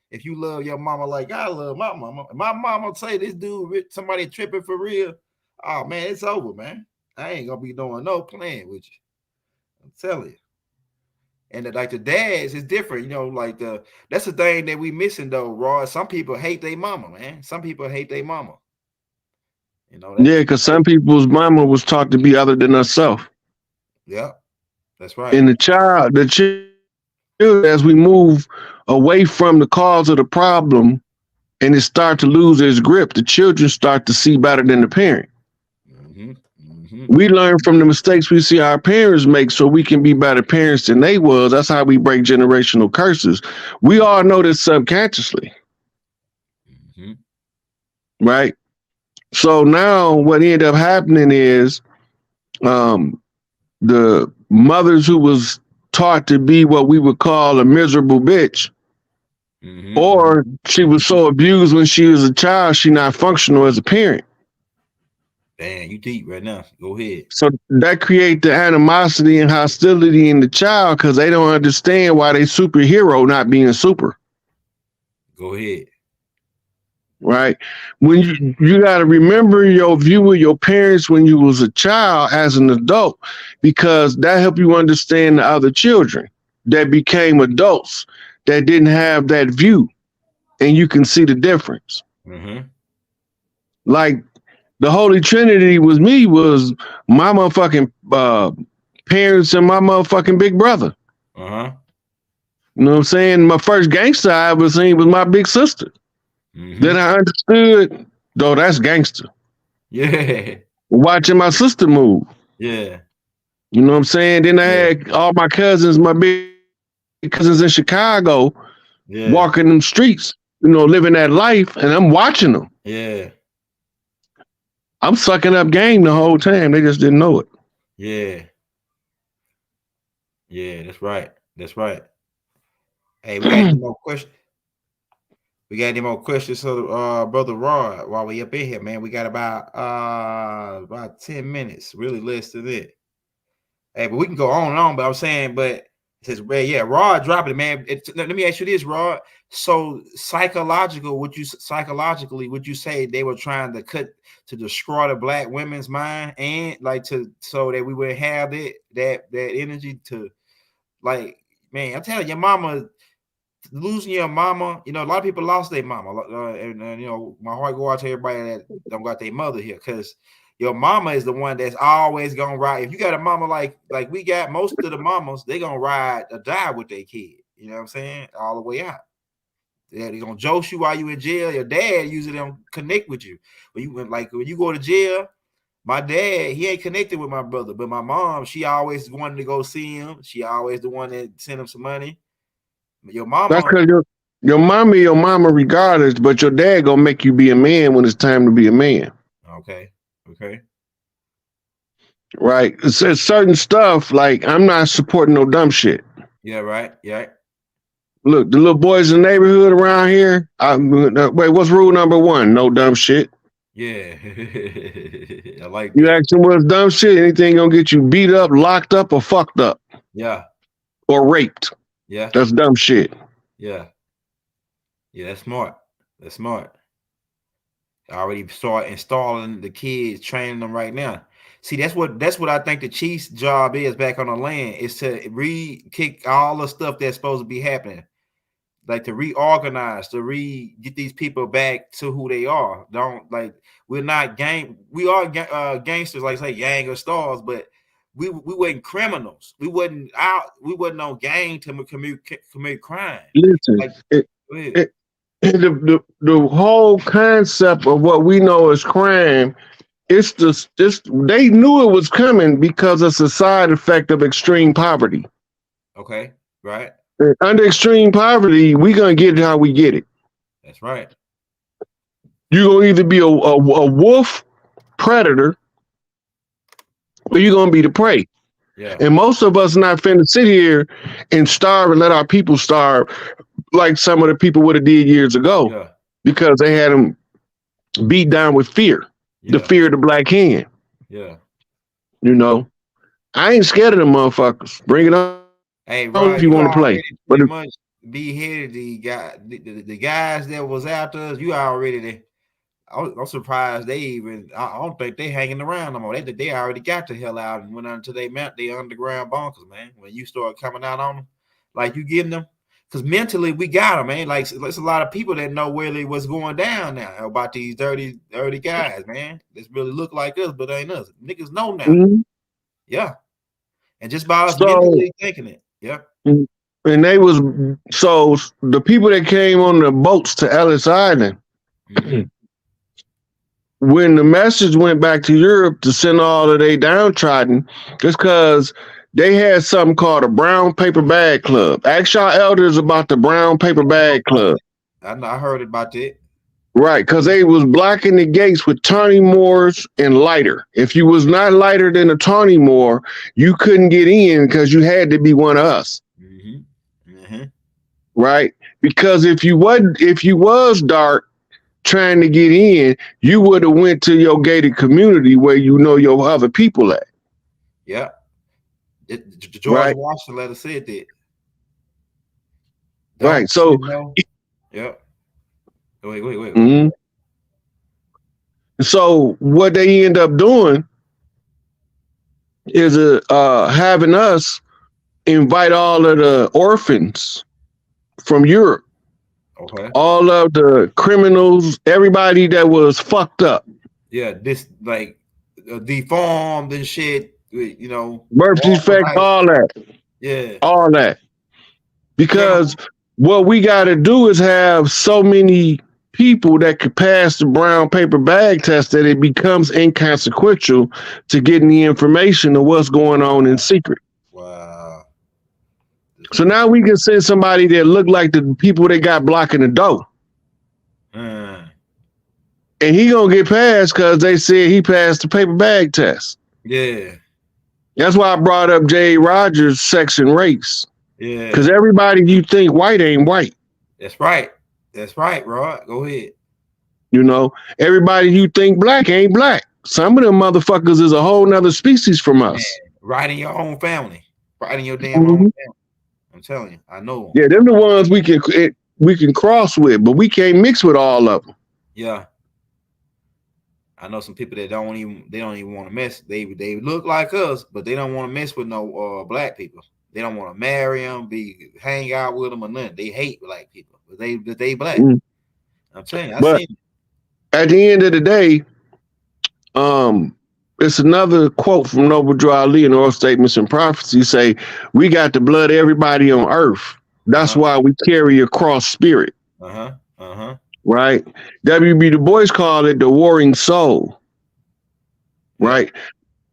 If you love your mama like I love my mama, my mama say this dude, somebody tripping for real. Oh man, it's over, man. I ain't gonna be doing no playing with you. I'm telling you. And like the dads is different, you know. Like that's the thing that we missing though, Raw. Some people hate their mama, man. Some people hate their mama. You know. Yeah, because some people's mama was taught to be other than herself. Yeah, that's right. And the child, as we move away from the cause of the problem, and it start to lose its grip, the children start to see better than the parent. We learn from the mistakes we see our parents make so we can be better parents than they was. That's how we break generational curses. We all know this subconsciously. Right? So now what ended up happening is the mothers who was taught to be what we would call a miserable bitch, or she was so abused when she was a child, she not functional as a parent. Damn, you deep right now. Go ahead. So that create the animosity and hostility in the child because they don't understand why they superhero not being super. Go ahead. Right? When you got to remember your view of your parents when you was a child as an adult, because that helped you understand the other children that became adults that didn't have that view, and you can see the difference. Like the Holy Trinity was my motherfucking parents and my motherfucking big brother. You know what I'm saying? My first gangster I ever seen was my big sister. Then I understood, though, that's gangster. Yeah. Watching my sister move. Yeah. You know what I'm saying? Then I had all my cousins, my big cousins in Chicago, walking them streets, you know, living that life, and I'm watching them. Yeah. I'm sucking up game the whole time. They just didn't know it. Yeah. Yeah, that's right. That's right. Hey, we got any more questions? We got any more questions, so Brother Rod, while we up in here, man? We got about 10 minutes, really less than it. Hey, but we can go on and on, but I'm saying, but it says, Rod dropping it, man. Let me ask you this, Rod. So psychologically, would you say they were trying to destroy the black women's mind and like so that we would have that energy to, like, man, I'm telling you, your mama, losing your mama, you know, a lot of people lost their mama, and you know, my heart go out to everybody that don't got their mother here, because your mama is the one that's always gonna ride. If you got a mama like we got, most of the mamas, they gonna ride or die with their kid. You know what I'm saying? All the way out. They're gonna joke you while you in jail. Your dad usually don't connect with you. When you go to jail, my dad, he ain't connected with my brother, but my mom, she always wanted to go see him. She always the one that sent him some money. Your mama. That's because your mama regardless, but your dad gonna make you be a man when it's time to be a man. Okay. Right. It says certain stuff like I'm not supporting no dumb shit. Yeah, right. Yeah. Look, the little boys in the neighborhood around here. Wait, what's rule number 1? No dumb shit. Yeah. I like you ask them what's dumb shit, anything gonna get you beat up, locked up, or fucked up. Yeah. Or raped. Yeah. That's dumb shit. Yeah. Yeah, that's smart. That's smart. I already start installing the kids, training them right now. See, that's what I think the Chiefs' job is back on the land, is to re-kick all the stuff that's supposed to be happening. like to reorganize, get these people back to who they are. Don't like we're not we are gangsters, like say gang of stars, but we wasn't criminals. We wasn't on gang to commit crime. Listen, Like, the whole concept of what we know as crime, it's they knew it was coming because it's a side effect of extreme poverty. Okay, right. Under extreme poverty, we're gonna get it how we get it. That's right. You're gonna either be a wolf predator or you're gonna be the prey. Yeah. And most of us not finna sit here and starve and let our people starve like some of the people would have did years ago, because they had them beat down with fear, the fear of the black hand. Yeah. You know, I ain't scared of them motherfuckers. Bring it on. Hey, Rod, if you want to play, but much beheaded the guys that was after us. You already there. I'm surprised they even. I don't think they hanging around no more. They already got the hell out and went until they met the underground bunkers, man. When you start coming out on them, like you getting them, because mentally we got them, man. Like there's a lot of people that know where they was going down now about these dirty guys, man. This really look like us, but ain't us. Niggas know now. Mm-hmm. Yeah, and just by us mentally thinking it. Yeah. And they was so the people that came on the boats to Ellis Island, when the message went back to Europe to send all of they downtrodden, it's because they had something called a brown paper bag club. Ask y'all elders about the brown paper bag club. I heard about that. Right, because they was blocking the gates with Tawny Moors and lighter. If you was not lighter than a Tawny Moor, you couldn't get in because you had to be one of us. Right, because if you was dark trying to get in, you would have went to your gated community where you know your other people at. Yeah, George Washington letter said that. Right, so yeah. Wait. Mm-hmm. So what they end up doing is having us invite all of the orphans from Europe, all of the criminals, everybody that was fucked up. Yeah, this like deformed and shit, you know, birth defect, all that. Yeah, all that. Because what we got to do is have so many people that could pass the brown paper bag test that it becomes inconsequential to getting the information of what's going on in secret. Wow. So now we can send somebody that look like the people that got blocking the door. And he gonna get passed because they said he passed the paper bag test. Yeah. That's why I brought up J. Rogers' sex and race. Yeah. Because everybody you think white ain't white. That's right. That's right, Rod. Go ahead. You know, everybody you think black ain't black. Some of them motherfuckers is a whole nother species from us. Man, right in your own family. Right in your damn own family. I'm telling you, I know them. Yeah, them the ones we can cross with, but we can't mix with all of them. Yeah. I know some people that don't even want to mess. They look like us, but they don't want to mess with no black people. They don't want to marry them, hang out with them or nothing. They hate black people, but they black. I'm telling you, I seen it. At the end of the day, it's another quote from Noble Drew Ali in Oral Statements and Prophecy say, we got the blood of everybody on earth. That's why we carry a cross spirit. Right? W.B. Du Bois called it the warring soul. Right?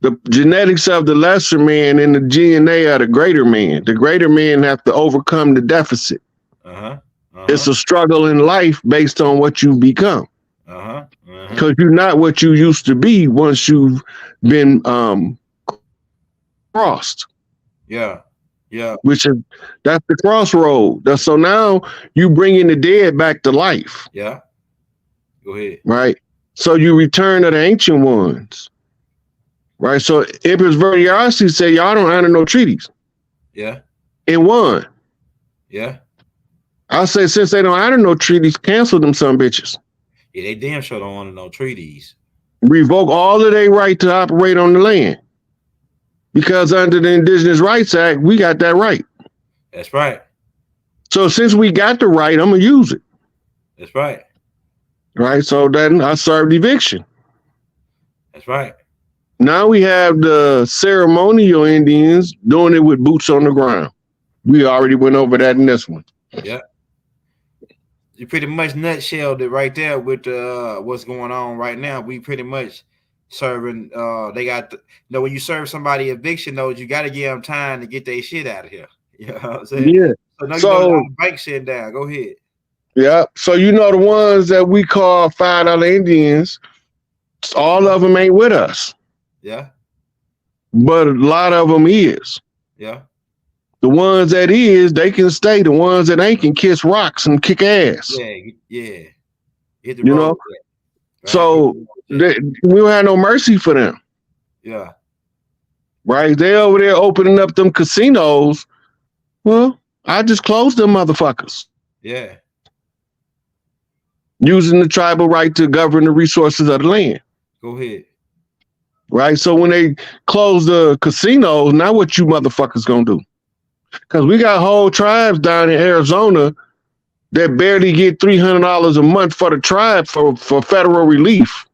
The genetics of the lesser man and the DNA of the greater man. The greater man have to overcome the deficit. It's a struggle in life based on what you become. Because you're not what you used to be once you've been crossed. Yeah. That's the crossroad. So now you bringing the dead back to life. Yeah. Go ahead. Right. So you return to the ancient ones. Right. So Empress Verdiarsi said, y'all don't honor no treaties. Yeah. And won. Yeah. I say, since they don't honor no treaties, cancel them some bitches. Yeah, they damn sure don't honor no treaties. Revoke all of their right to operate on the land. Because under the Indigenous Rights Act, we got that right. That's right. So since we got the right, I'm gonna use it. That's right. Right. So then I served eviction. That's right. Now we have the ceremonial Indians doing it with boots on the ground. We already went over that in this one. Yeah. You pretty much nutshelled it right there with what's going on right now. We pretty much serving. They got when you serve somebody eviction notice, you got to give them time to get their shit out of here. You know what I'm saying? Yeah. So now So, you know the bank shit down. Go ahead. Yeah. So you know the ones that we call $5 Indians, all of them ain't with us. Yeah. But a lot of them is. Yeah. The ones that is, they can stay. The ones that ain't can kiss rocks and kick ass. Yeah. Yeah. Hit the You road know? right? So we don't have no mercy for them. Yeah. Right? They over there opening up them casinos. Well, I just closed them motherfuckers. Yeah. Using the tribal right to govern the resources of the land. Go ahead. Right? So when they close the casinos, now what you motherfuckers gonna do? Because we got whole tribes down in Arizona that barely get $300 a month for the tribe for federal relief.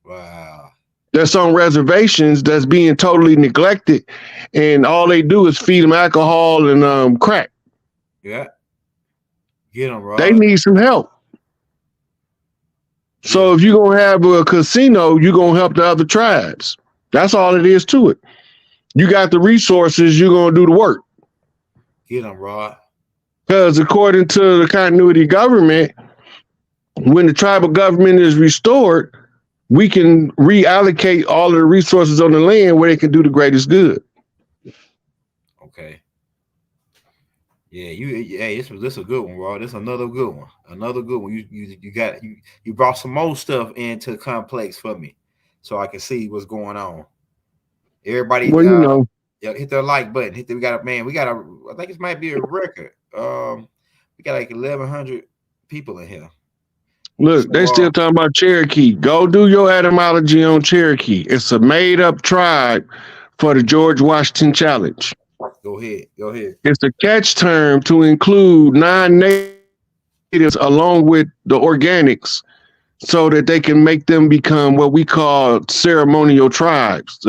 Wow. That's on reservations that's being totally neglected, and all they do is feed them alcohol and crack. Yeah. Get them, Rod. They need some help. So if you're going to have a casino, you're going to help the other tribes. That's all it is to it. You got the resources, you're going to do the work. Get them, Rod. Because according to the continuity government, when the tribal government is restored, we can reallocate all of the resources on the land where they can do the greatest good. Okay. Yeah, hey, this a good one, Rod. This another good one. Another good one. You brought some more stuff into complex for me, so I can see what's going on. Everybody, well, you know, hit the like button. I think it might be a record. We got like 1,100 people in here. Look, they still talking about Cherokee. Go do your etymology on Cherokee. It's a made-up tribe for the George Washington Challenge. Go ahead. It's a catch term to include non-natives along with the organics so that they can make them become what we call ceremonial tribes.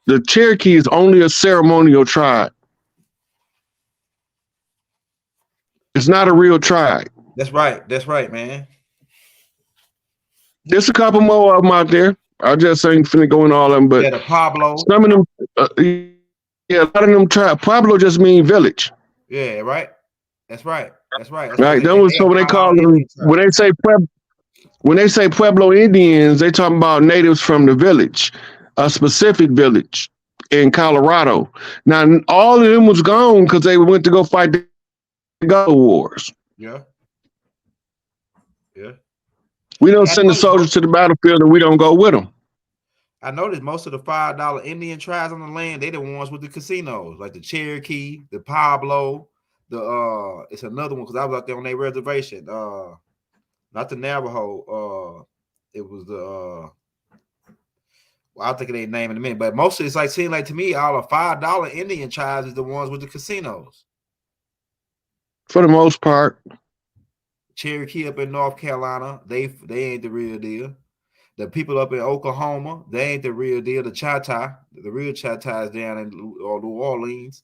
The Cherokee is only a ceremonial tribe. It's not a real tribe. That's right, man. There's a couple more of them out there. I just ain't finna go in all of them, but the Pablo. Some of them, a lot of them tribe. Pablo just mean village. Yeah, right. That's right. Right. That was so when they call them when they say Pueblo Indians, they talking about natives from the village, a specific village in Colorado. Now all of them was gone because they went to go fight the Gulf Wars. Yeah. We don't send the soldiers to the battlefield and we don't go with them. I noticed most of the $5 Indian tribes on the land, they the ones with the casinos, like the Cherokee, the Pablo, it's another one because I was out there on their reservation. Not the Navajo. It was the I'll think of their name in a minute, but most of it's seemed like to me, all the $5 Indian tribes is the ones with the casinos. For the most part. Cherokee up in North Carolina, they ain't the real deal. The people up in Oklahoma, they ain't the real deal. The Chata, the real Chata is down in New Orleans.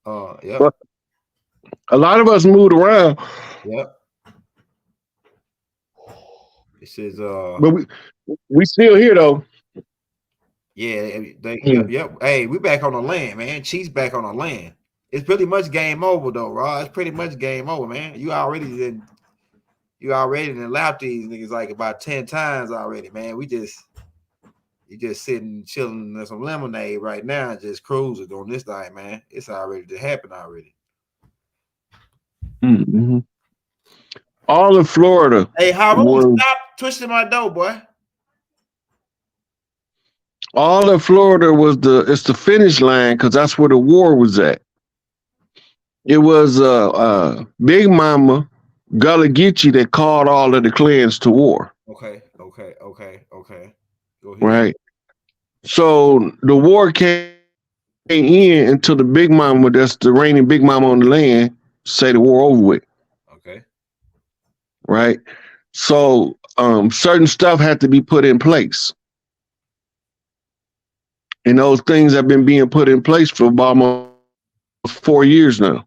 Yeah. But a lot of us moved around. Yep. It says but we still here though. Yeah, yep. Hey, we back on the land, man. Chiefs back on the land. It's pretty much game over though, Rod. It's pretty much game over, man. You already done lapped these niggas like about 10 times already, man. You just sitting chilling in some lemonade right now, just cruising on this thing, man. It's already to happen already. Mm-hmm. All of Florida. Hey, Harold, stop twisting my dough, boy. All of Florida it's the finish line because that's where the war was at. It was Big Mama Gullah Geechee that called all of the clans to war. Okay. Go ahead. Right. So the war came in until the Big Mama, that's the reigning Big Mama on the land, say the war over with. Okay. Right. So certain stuff had to be put in place. And those things have been being put in place for about almost 4 years now.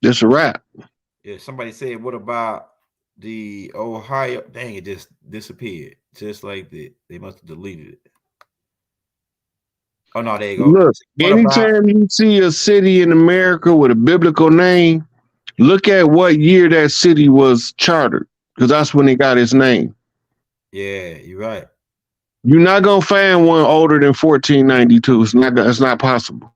That's a wrap. Yeah, somebody said, what about the Ohio? Dang, it just disappeared. Just like that. They must have deleted it. Oh, no, there you go. Look, anytime you see a city in America with a biblical name, look at what year that city was chartered, because that's when it got its name. Yeah, you're right. You're not going to find one older than 1492. It's not possible.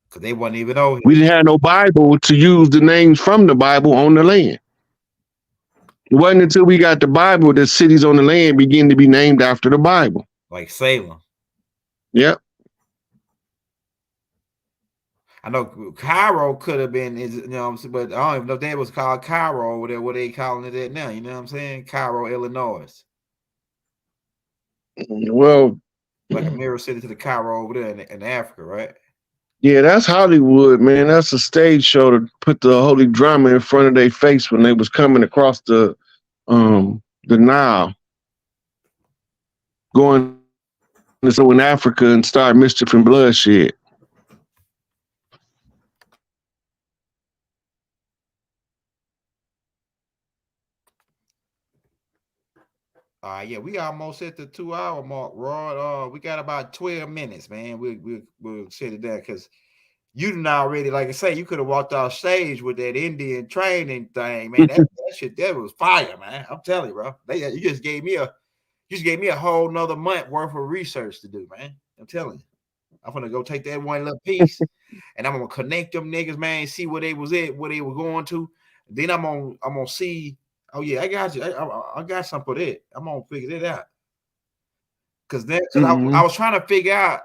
Because they wasn't even over here. We didn't have no Bible to use the names from the Bible on the land. It wasn't until we got the Bible that cities on the land begin to be named after the Bible. Like Salem. Yep. I know Cairo could have been, you know, but I don't even know if that was called Cairo or what they calling it at now. You know what I'm saying? Cairo, Illinois. Well, like a mirror city to the Cairo over there in Africa, right? Yeah, that's Hollywood, man. That's a stage show to put the holy drama in front of their face when they was coming across the Nile, going in Africa and start mischief and bloodshed. Yeah, we almost at the 2-hour mark, Rod. We got about 12 minutes, man. We'll sit it down because you didn't already, like I say, you could have walked off stage with that Indian training thing, man. That shit, that was fire, man. I'm telling you, bro. You just gave me a whole nother month worth of research to do, man. I'm telling you. I'm gonna go take that one little piece and I'm gonna connect them niggas, man, see where they was at, where they were going to. Then I'm gonna see. Oh yeah, I got you. I got something for that. I'm gonna figure that out. Cause I was trying to figure out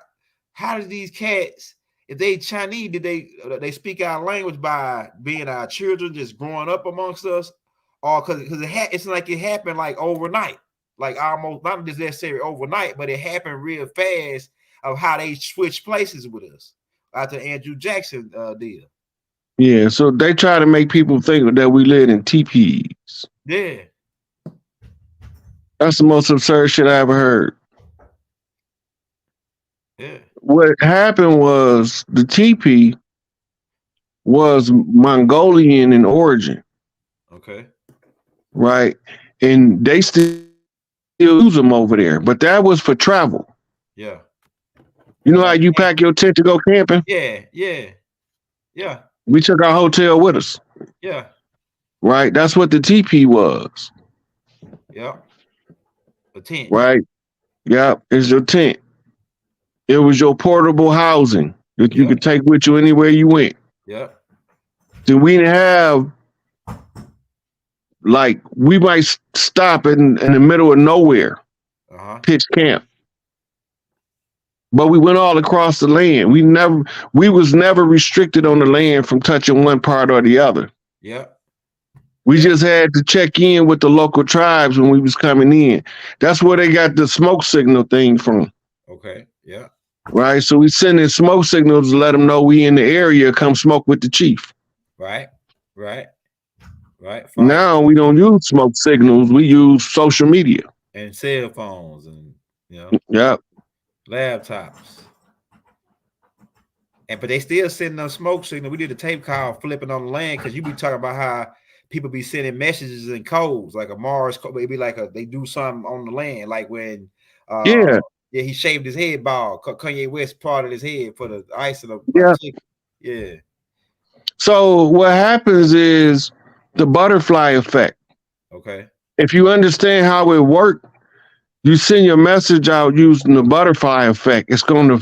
how did these cats, if they Chinese, did they speak our language by being our children just growing up amongst us, or because it's like it happened like overnight, like almost not just necessarily overnight, but it happened real fast of how they switched places with us after Andrew Jackson deal. Yeah, so they try to make people think that we live in teepees. Yeah. That's the most absurd shit I ever heard. Yeah. What happened was the teepee was Mongolian in origin. Okay. Right? And they still use them over there, but that was for travel. Yeah. You know how you pack your tent to go camping? Yeah, yeah, yeah. We took our hotel with us. Yeah. Right? That's what the teepee was. Yeah. A tent. Right? Yeah, it's your tent. It was your portable housing that you could take with you anywhere you went. Yeah. So we didn't have, like, we might stop in the middle of nowhere, pitch camp. But we went all across the land. We was never restricted on the land from touching one part or the other. Yeah. We just had to check in with the local tribes when we was coming in. That's where they got the smoke signal thing from. Okay. Yeah. Right. So we send in smoke signals to let them know we in the area. Come smoke with the chief. Right. Right. Right. Fine. Now we don't use smoke signals. We use social media and cell phones and Yep. Laptops. But they still sending us smoke signal. We did a tape call flipping on the land because you be talking about how people be sending messages and codes like a Mars code. Maybe like they do something on the land, like when he shaved his head bald. Kanye West parted his head for the ice and the yeah. So what happens is the butterfly effect. Okay. If you understand how it works, you send your message out using the butterfly effect. It's gonna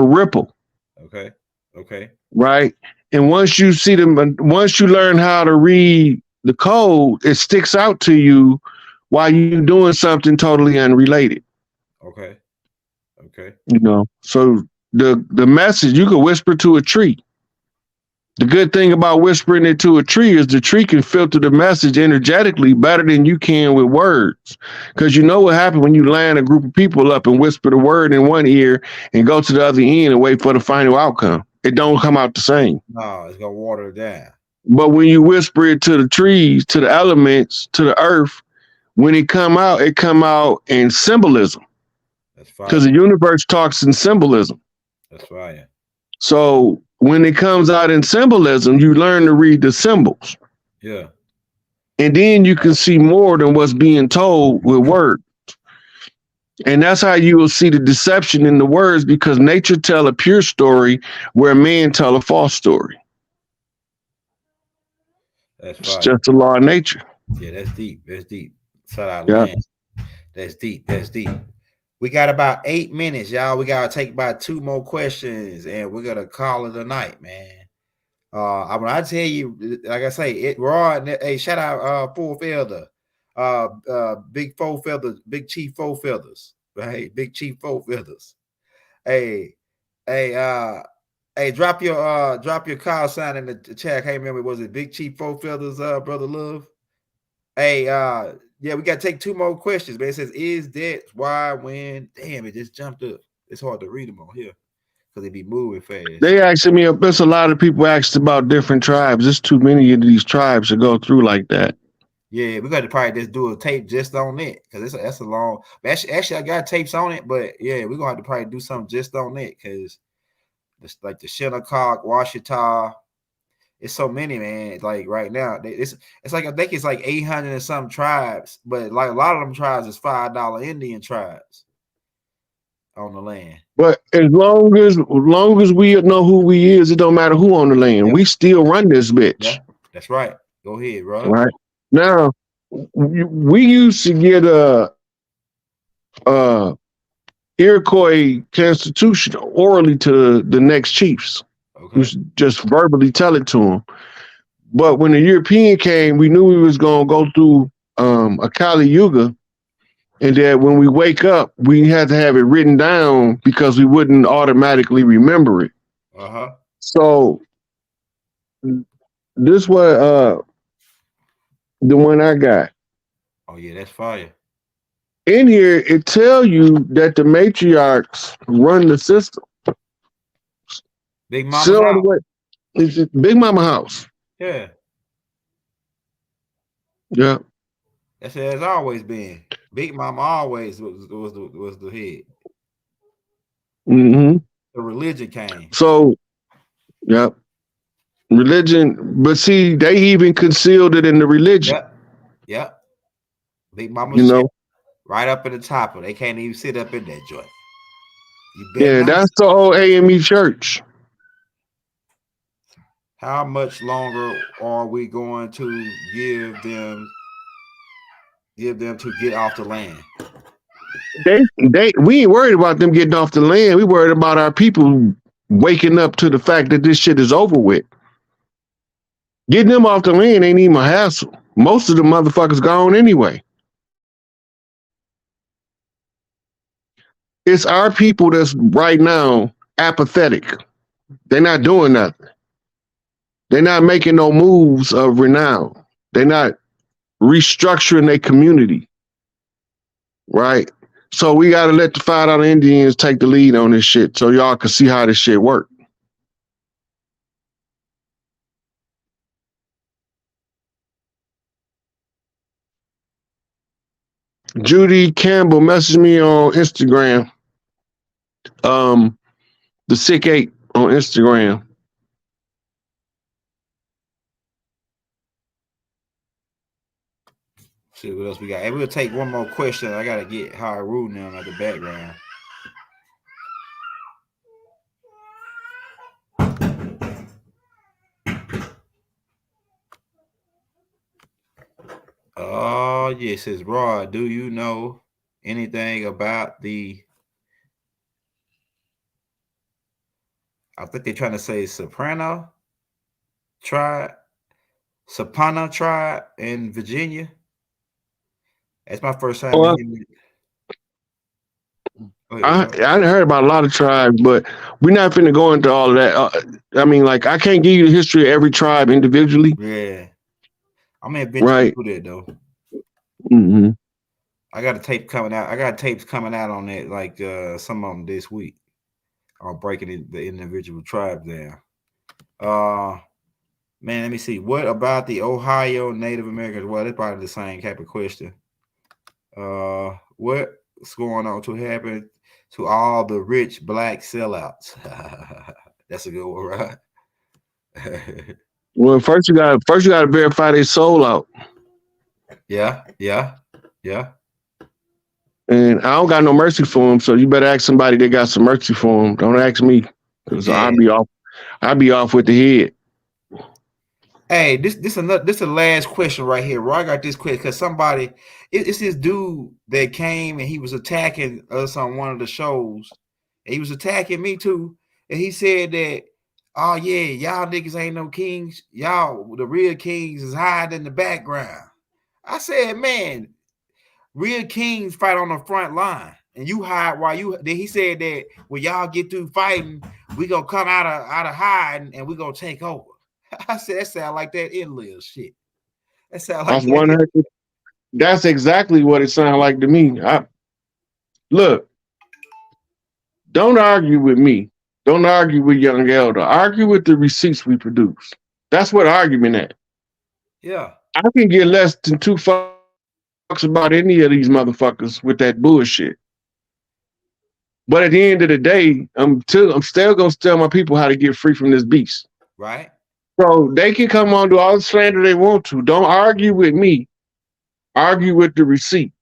ripple. Okay. Okay. Right. And once you learn how to read the code, it sticks out to you while you're doing something totally unrelated. Okay. Okay. So the message, you could whisper to a tree. The good thing about whispering it to a tree is the tree can filter the message energetically better than you can with words. Because you know what happens when you line a group of people up and whisper the word in one ear and go to the other end and wait for the final outcome. It don't come out the same. No, it's gonna water it down. But when you whisper it to the trees, to the elements, to the earth, when it come out in symbolism. That's fire. Because the universe talks in symbolism. That's fire. So when it comes out in symbolism, you learn to read the symbols. Yeah. And then you can see more than what's being told with words. And that's how you will see the deception in the words, because nature tell a pure story where man tell a false story. That's It's fire. just a law of nature. Yeah, that's deep. That's deep. Shout out Yeah. land. That's deep. That's deep. We got about 8 minutes, y'all. We gotta take about 2 more questions, and we're gonna call it a night, man. When I tell you, like I say, it raw. Hey, shout out Full Feather, Big Four Feathers, Big Chief Four Feathers, right? Big Chief Four Feathers. Hey, drop your call sign in the chat. I can't remember, was it Big Chief Four Feathers, Brother Love? Hey, yeah, we got to take 2 more questions, man. It says, is that why when? Damn, it just jumped up. It's hard to read them on here because they be moving fast. They asking me, there's a lot of people asked about different tribes. There's too many of these tribes to go through like that. Yeah, we got to probably just do a tape just on it because that's a long. Actually, I got tapes on it, but yeah, we're gonna have to probably do something just on it because it's like the Shinnecock, Washita. It's so many, man. Like right now, it's like I think it's like 800 and some tribes, but like a lot of them tribes is $5 Indian tribes on the land. But as long as we know who we is, it don't matter who on the land. Yep. We still run this bitch. Yeah, that's right. Go ahead, bro. Right now, we used to get a Iroquois constitution orally to the next chiefs. Okay. Just verbally tell it to them. But when the European came, we knew we was gonna go through a Kali Yuga, and that when we wake up, we had to have it written down because we wouldn't automatically remember it. Uh-huh. So this was the one I got. Oh yeah, that's fire. In here, it tell you that the matriarchs run the system. Big Mama house. It's Big Mama house. Yeah. Yeah. That's how it's always been. Big Mama always was the head. Mm-hmm. The religion came. So, yeah. Religion, but see, they even concealed it in the religion. Yep. Big Mama, you know, right up at the top of it. They can't even sit up in that joint. Yeah, that's the old AME church. How much longer are we going to give them to get off the land? We ain't worried about them getting off the land. We worried about our people waking up to the fact that this shit is over with. Getting them off the land ain't even a hassle. Most of the motherfuckers gone anyway. It's our people that's right now apathetic. They're not doing nothing. They're not making no moves of renown. They're not restructuring their community. Right? So we got to let the $5 Indians take the lead on this shit so y'all can see how this shit work. Judy Campbell messaged me on Instagram. The Sick 8 on Instagram. See what else we got. And we'll take one more question. I gotta get Haru now at the background. Oh yes, it says Rod. Do you know anything about the? I think they're trying to say Soprano tribe in Virginia. That's my first time. I heard about a lot of tribes, but we're not finna go into all of that. I mean, like, I can't give you the history of every tribe individually. Yeah, I'm gonna eventually do that though. Mm-hmm. I got a tape coming out. I got tapes coming out on that, like some of them this week. I'm breaking the individual tribes down. Man, let me see. What about the Ohio Native Americans? Well, that's probably the same type of question. What's going on to happen to all the rich black sellouts? That's a good one, right? Well, first you gotta verify their soul out. Yeah. And I don't got no mercy for them, so you better ask somebody that got some mercy for them. Don't ask me, because I'll be off with the head. Hey, this is the last question right here. Where I got this question because somebody, it's this dude that came and he was attacking us on one of the shows. And he was attacking me too, and he said that, oh yeah, y'all niggas ain't no kings. Y'all, the real kings is hiding in the background. I said, man, real kings fight on the front line, and you hide while you. Then he said that when y'all get through fighting, we gonna come out of hiding and we gonna take over. I said that sound like that in-live shit. That sound like that. That's exactly what it sounded like to me. Look, don't argue with me. Don't argue with Young Elder. Argue with the receipts we produce. That's what argument at. Yeah. I can get less than 2 fucks about any of these motherfuckers with that bullshit. But at the end of the day, I'm still gonna tell my people how to get free from this beast. Right. So they can come on, do all the slander they want to. Don't argue with me. Argue with the receipt.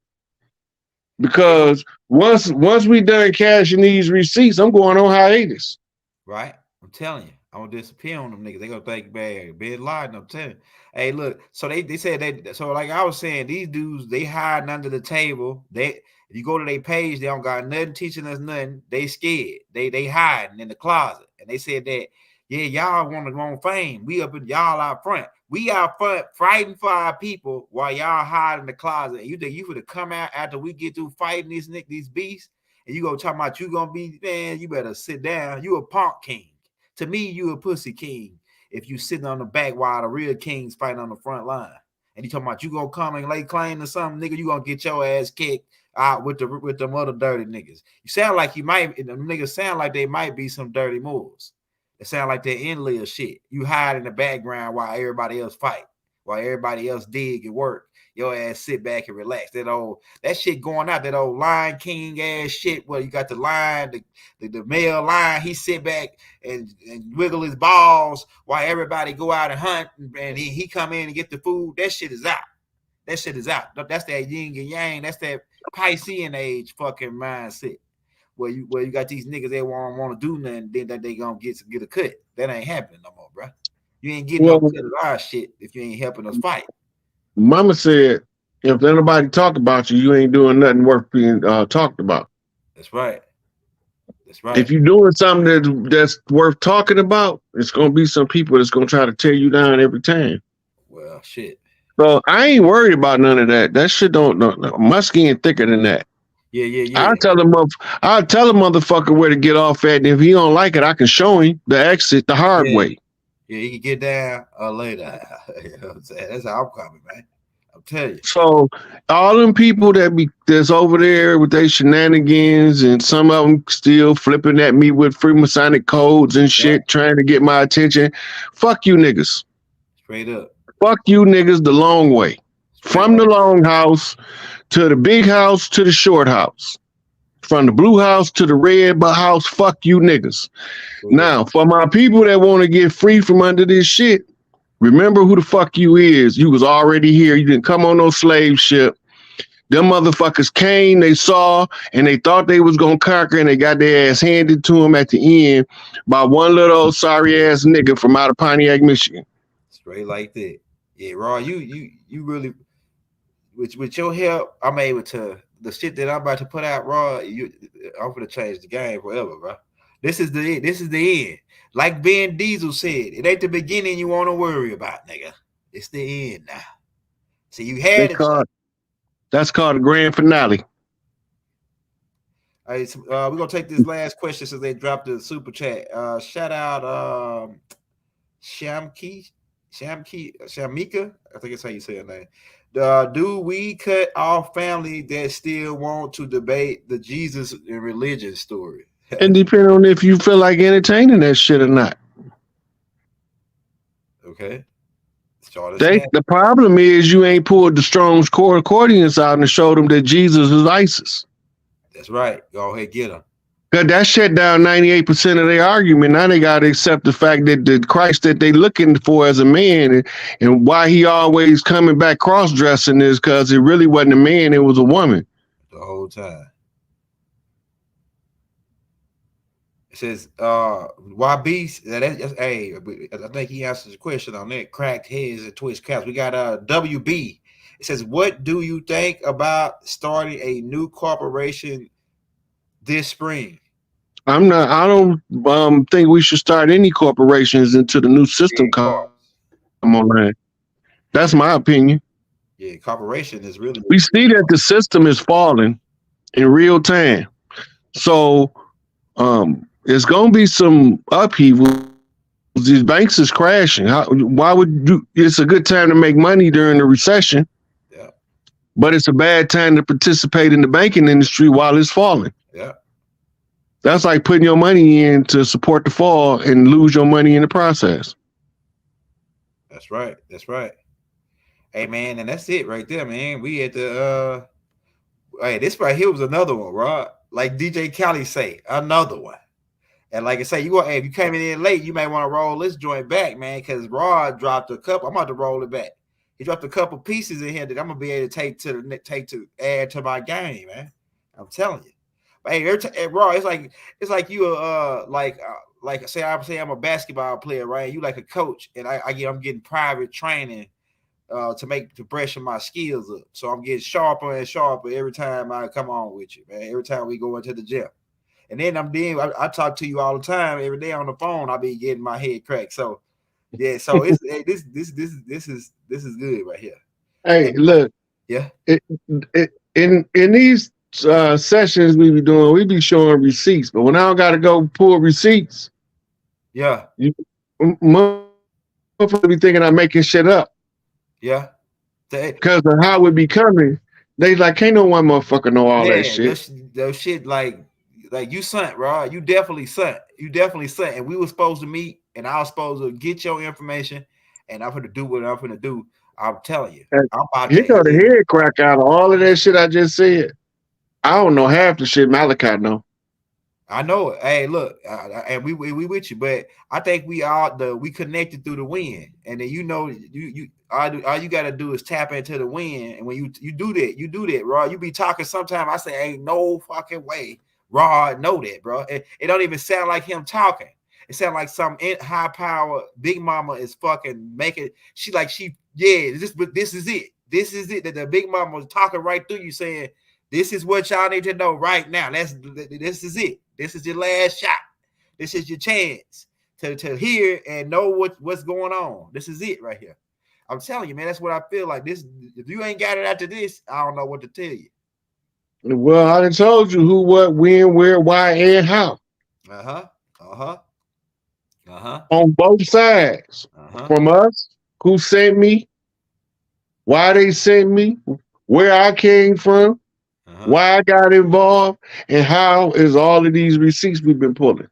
Because once we done cashing these receipts, I'm going on hiatus. Right. I'm telling you. I'm gonna disappear on them niggas. They gonna think bad lying. I'm telling you. Hey, look. So they said that. So like I was saying, these dudes, they hiding under the table. If you go to their page, they don't got nothing teaching us nothing. They scared. They hiding in the closet. And they said that, yeah, y'all want fame. We up in y'all out front. We out front fighting for our people while y'all hide in the closet. And you think you would come out after we get through fighting these beasts, and you go talk about you gonna be, man, you better sit down. You a punk king. To me, you a pussy king if you sitting on the back while the real kings fighting on the front line. And you talking about you gonna come and lay claim to something, nigga, you gonna get your ass kicked out with the other dirty niggas. You sound like the niggas sound like they might be some dirty moves. It sound like that in-live shit. You hide in the background while everybody else fight, while everybody else dig and work. Your ass sit back and relax. That shit going out, that old Lion King ass shit where you got the lion, the male lion, he sit back and wiggle his balls while everybody go out and hunt, and he come in and get the food. That shit is out. That shit is out. That's that yin and yang. That's that Piscean age fucking mindset. Where you got these niggas that want to do nothing, then that they gonna get a cut. That ain't happening no more, bro. You ain't getting no cut of our shit if you ain't helping us fight. Mama said, if anybody talk about you, you ain't doing nothing worth being talked about. That's right. That's right. If you're doing something that's worth talking about, it's gonna be some people that's gonna try to tear you down every time. Well, shit. So I ain't worried about none of that. That shit don't my skin thicker than that. Yeah. I'll tell a motherfucker where to get off at, and if he don't like it, I can show him the exit the hard way. Yeah, he can get down or later. You know what I'm saying? That's how I'm coming, man. I'm telling you. So all them people that's over there with their shenanigans, and some of them still flipping at me with Freemasonic codes and shit, trying to get my attention. Fuck you niggas. Straight up. Fuck you niggas the long way. From the long house to the big house to the short house. From the blue house to the red house, fuck you niggas. Now, for my people that want to get free from under this shit, remember who the fuck you is. You was already here. You didn't come on no slave ship. Them motherfuckers came, they saw, and they thought they was going to conquer, and they got their ass handed to them at the end by one little old sorry-ass nigga from out of Pontiac, Michigan. Straight like that. Yeah, Raw, you really, with your help, I'm able to, the shit that I'm about to put out, Raw, I'm gonna change the game forever, bro. This is the end. Like Ben Diesel said, it ain't the beginning you want to worry about, nigga. It's the end now. So you had it. That's called a grand finale. All right, so, we're gonna take this last question since they dropped the super chat. Shout out Shamika. I think it's how you say her name. Do we cut off family that still want to debate the Jesus and religion story? And depending on if you feel like entertaining that shit or not. Okay. The problem is you ain't pulled the Strong's core accordions out and showed them that Jesus is ISIS. That's right. Go ahead, get them. Because that shut down 98% of their argument. Now they got to accept the fact that the Christ that they looking for as a man and why he always coming back cross-dressing is because it really wasn't a man, it was a woman. The whole time. It says, YB, hey, I think he answers the question on that. Cracked heads and twist caps. We got WB. It says, what do you think about starting a new corporation this spring? I don't think we should start any corporations until the new system come online. That's my opinion. Yeah, corporation is really. We see that the system is falling in real time. So it's going to be some upheaval. These banks is crashing. Why would you? It's a good time to make money during the recession. Yeah. But it's a bad time to participate in the banking industry while it's falling. Yeah. That's like putting your money in to support the fall and lose your money in the process. That's right. That's right. Hey, man, and that's it right there, man. We at the hey, this right here was another one, right? Like DJ Khaled say, another one. And like I say, if you came in late, you may want to roll this joint back, man, because Rod dropped a couple. I'm about to roll it back. He dropped a couple pieces in here that I'm gonna be able to take to add to my game, man. I'm telling you. But hey, Rod, it's like you like say I'm a basketball player, right? You like a coach, and I'm getting private training to brush my skills up. So I'm getting sharper and sharper every time I come on with you, man. Every time we go into the gym. And then I talk to you all the time, every day on the phone. I'll be getting my head cracked. So yeah, so it's this is good right here. Hey, look, yeah. In these sessions we be doing, we be showing receipts, but when I don't gotta go pull receipts, yeah, you motherfuckers be thinking I'm making shit up. Yeah. Because of how it be coming, they like can't no one motherfucker know all that shit. Those shit like you sent, Rod. You definitely sent. And we were supposed to meet, and I was supposed to get your information, and I'm gonna do what I'm gonna do. I'm telling you. I'm about you got the head crack out of all of that shit I just said. I don't know half the shit Malachi know. I know it. Hey, look, and we with you, but I think we connected through the wind, and then you all you gotta do is tap into the wind, and when you do that, Rod. You be talking sometime. I say, ain't no fucking way, Rod know that, bro. It don't even sound like him talking. It sounds like some high power big mama is fucking making. This is it. This is it that the big mama was talking right through you, saying, "This is what y'all need to know right now. This is it. This is your last shot. This is your chance to hear and know what's going on. This is it right here. I'm telling you, man. That's what I feel like. This, if you ain't got it after this, I don't know what to tell you. Well, I done told you who, what, when, where, why, and how. On both sides. From us, who sent me, why they sent me, where I came from, why I got involved, and how is all of these receipts we've been pulling.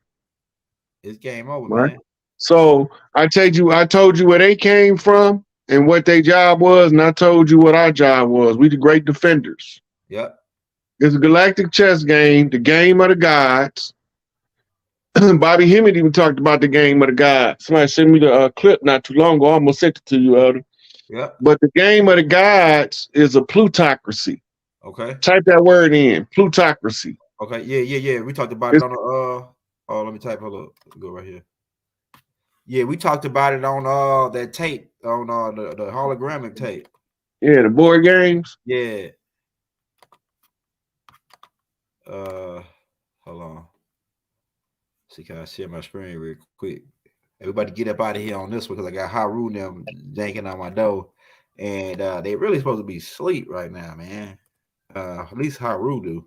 It's game over, right? Man. So I told you where they came from and what their job was, and I told you what our job was. We the great defenders. Yep. It's a galactic chess game, the game of the gods. Bobby Hemmett even talked about the game of the gods. Somebody sent me the clip not too long ago. I almost sent it to you, Elder. Yep. But the game of the gods is a plutocracy. Okay. Type that word in, plutocracy. Okay. Yeah. We talked about it on the let me type. Hold up. Go right here. Yeah, we talked about it on that tape, on the hologramic tape. Yeah, the board games. Yeah. Hold on. See, can I share my screen real quick? Everybody get up out of here on this one because I got Haru and them janking on my door. And they really supposed to be asleep right now, man. At least Haru do.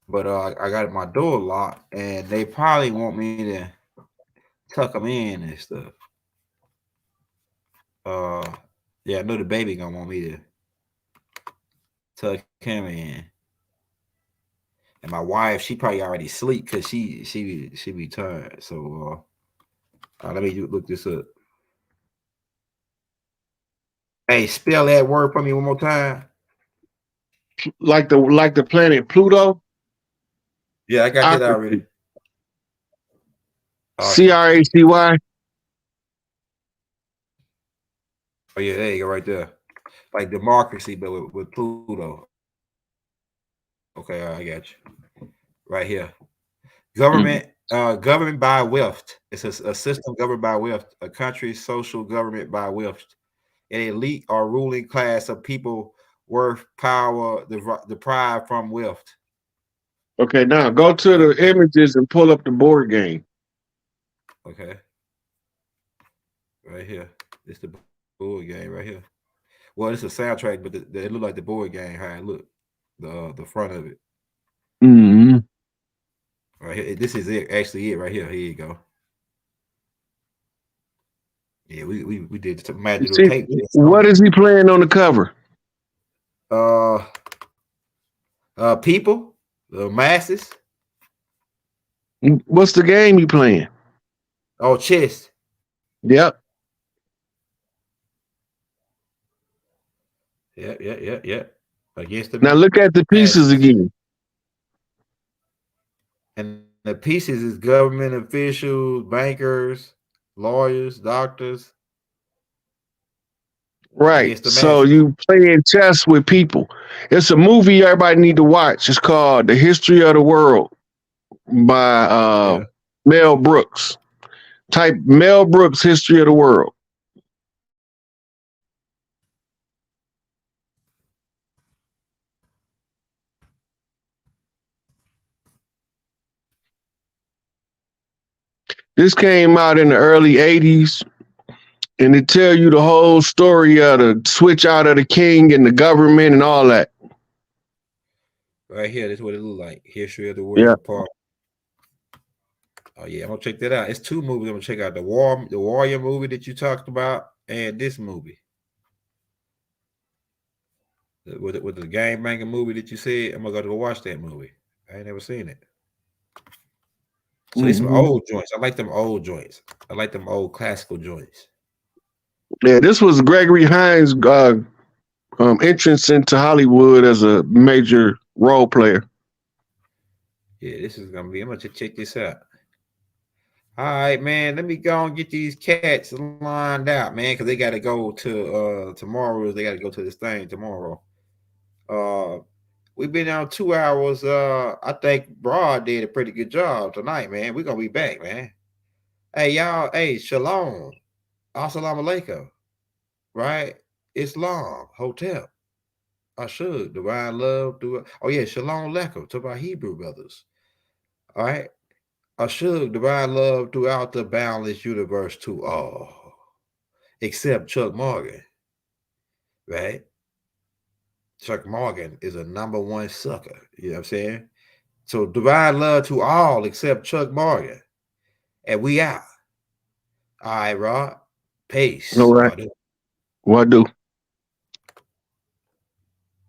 But I got my door locked, and they probably want me to tuck them in and stuff. Yeah, I know the baby gonna want me to tuck him in, and my wife, she probably already sleep because she be tired. So let me look this up. Hey, spell that word for me one more time. Like the planet Pluto. Yeah, I got that already. CRACY. Oh yeah, there you go, right there. Like democracy, but with Pluto. Okay, I got you. Right here. Government, government by wealth. It's a system governed by wealth. A country's social government by wealth. An elite or ruling class of people worth power deprived from wealth. Okay, now go to the images and pull up the board game. Okay. Right here. It's the board game right here. Well, it's a soundtrack, but it look like the board game. How it look, the front of it. Mm-hmm. Right here. This is it. Actually, it right here. Here you go. Yeah, we did some magical tape. What is he playing on the cover? People, the masses. What's the game you playing? Oh, chess. Yep. Yep. Against the now look at the pieces again. And the pieces is government officials, bankers, lawyers, doctors. Right. So you playing chess with people. It's a movie everybody need to watch. It's called The History of the World by Mel Brooks. Type Mel Brooks History of the World. This came out in the early 80s, and it tell you the whole story of the switch out of the king and the government and all that. Right here, this is what it look like. History of the World part. Oh yeah, I'm gonna check that out. It's two movies I'm gonna check out. The Warrior movie that you talked about, and this movie. With the game banger movie that you said, I'm gonna go watch that movie. I ain't never seen it. So these some old joints. I like them old joints. I like them old classical joints. Yeah, this was Gregory Hines' entrance into Hollywood as a major role player. Yeah, this is gonna be. I'm gonna check this out. All right, man. Let me go and get these cats lined out, man, because they got to go to tomorrow. They got to go to this thing tomorrow. We've been on 2 hours. I think Broad did a pretty good job tonight, man. We're gonna be back, man. Hey, y'all. Hey, shalom. Assalamu alaikum. Right? Islam. Hotel. Ashud. Divine love. Oh, yeah. Shalom Aleichem to my Hebrew brothers. All right. Ashug, divine love throughout the boundless universe to all, except Chuck Morgan, right? Chuck Morgan is a #1 sucker. You know what I'm saying? So divine love to all except Chuck Morgan. And we out. All right, Rod. Peace. All right. What do?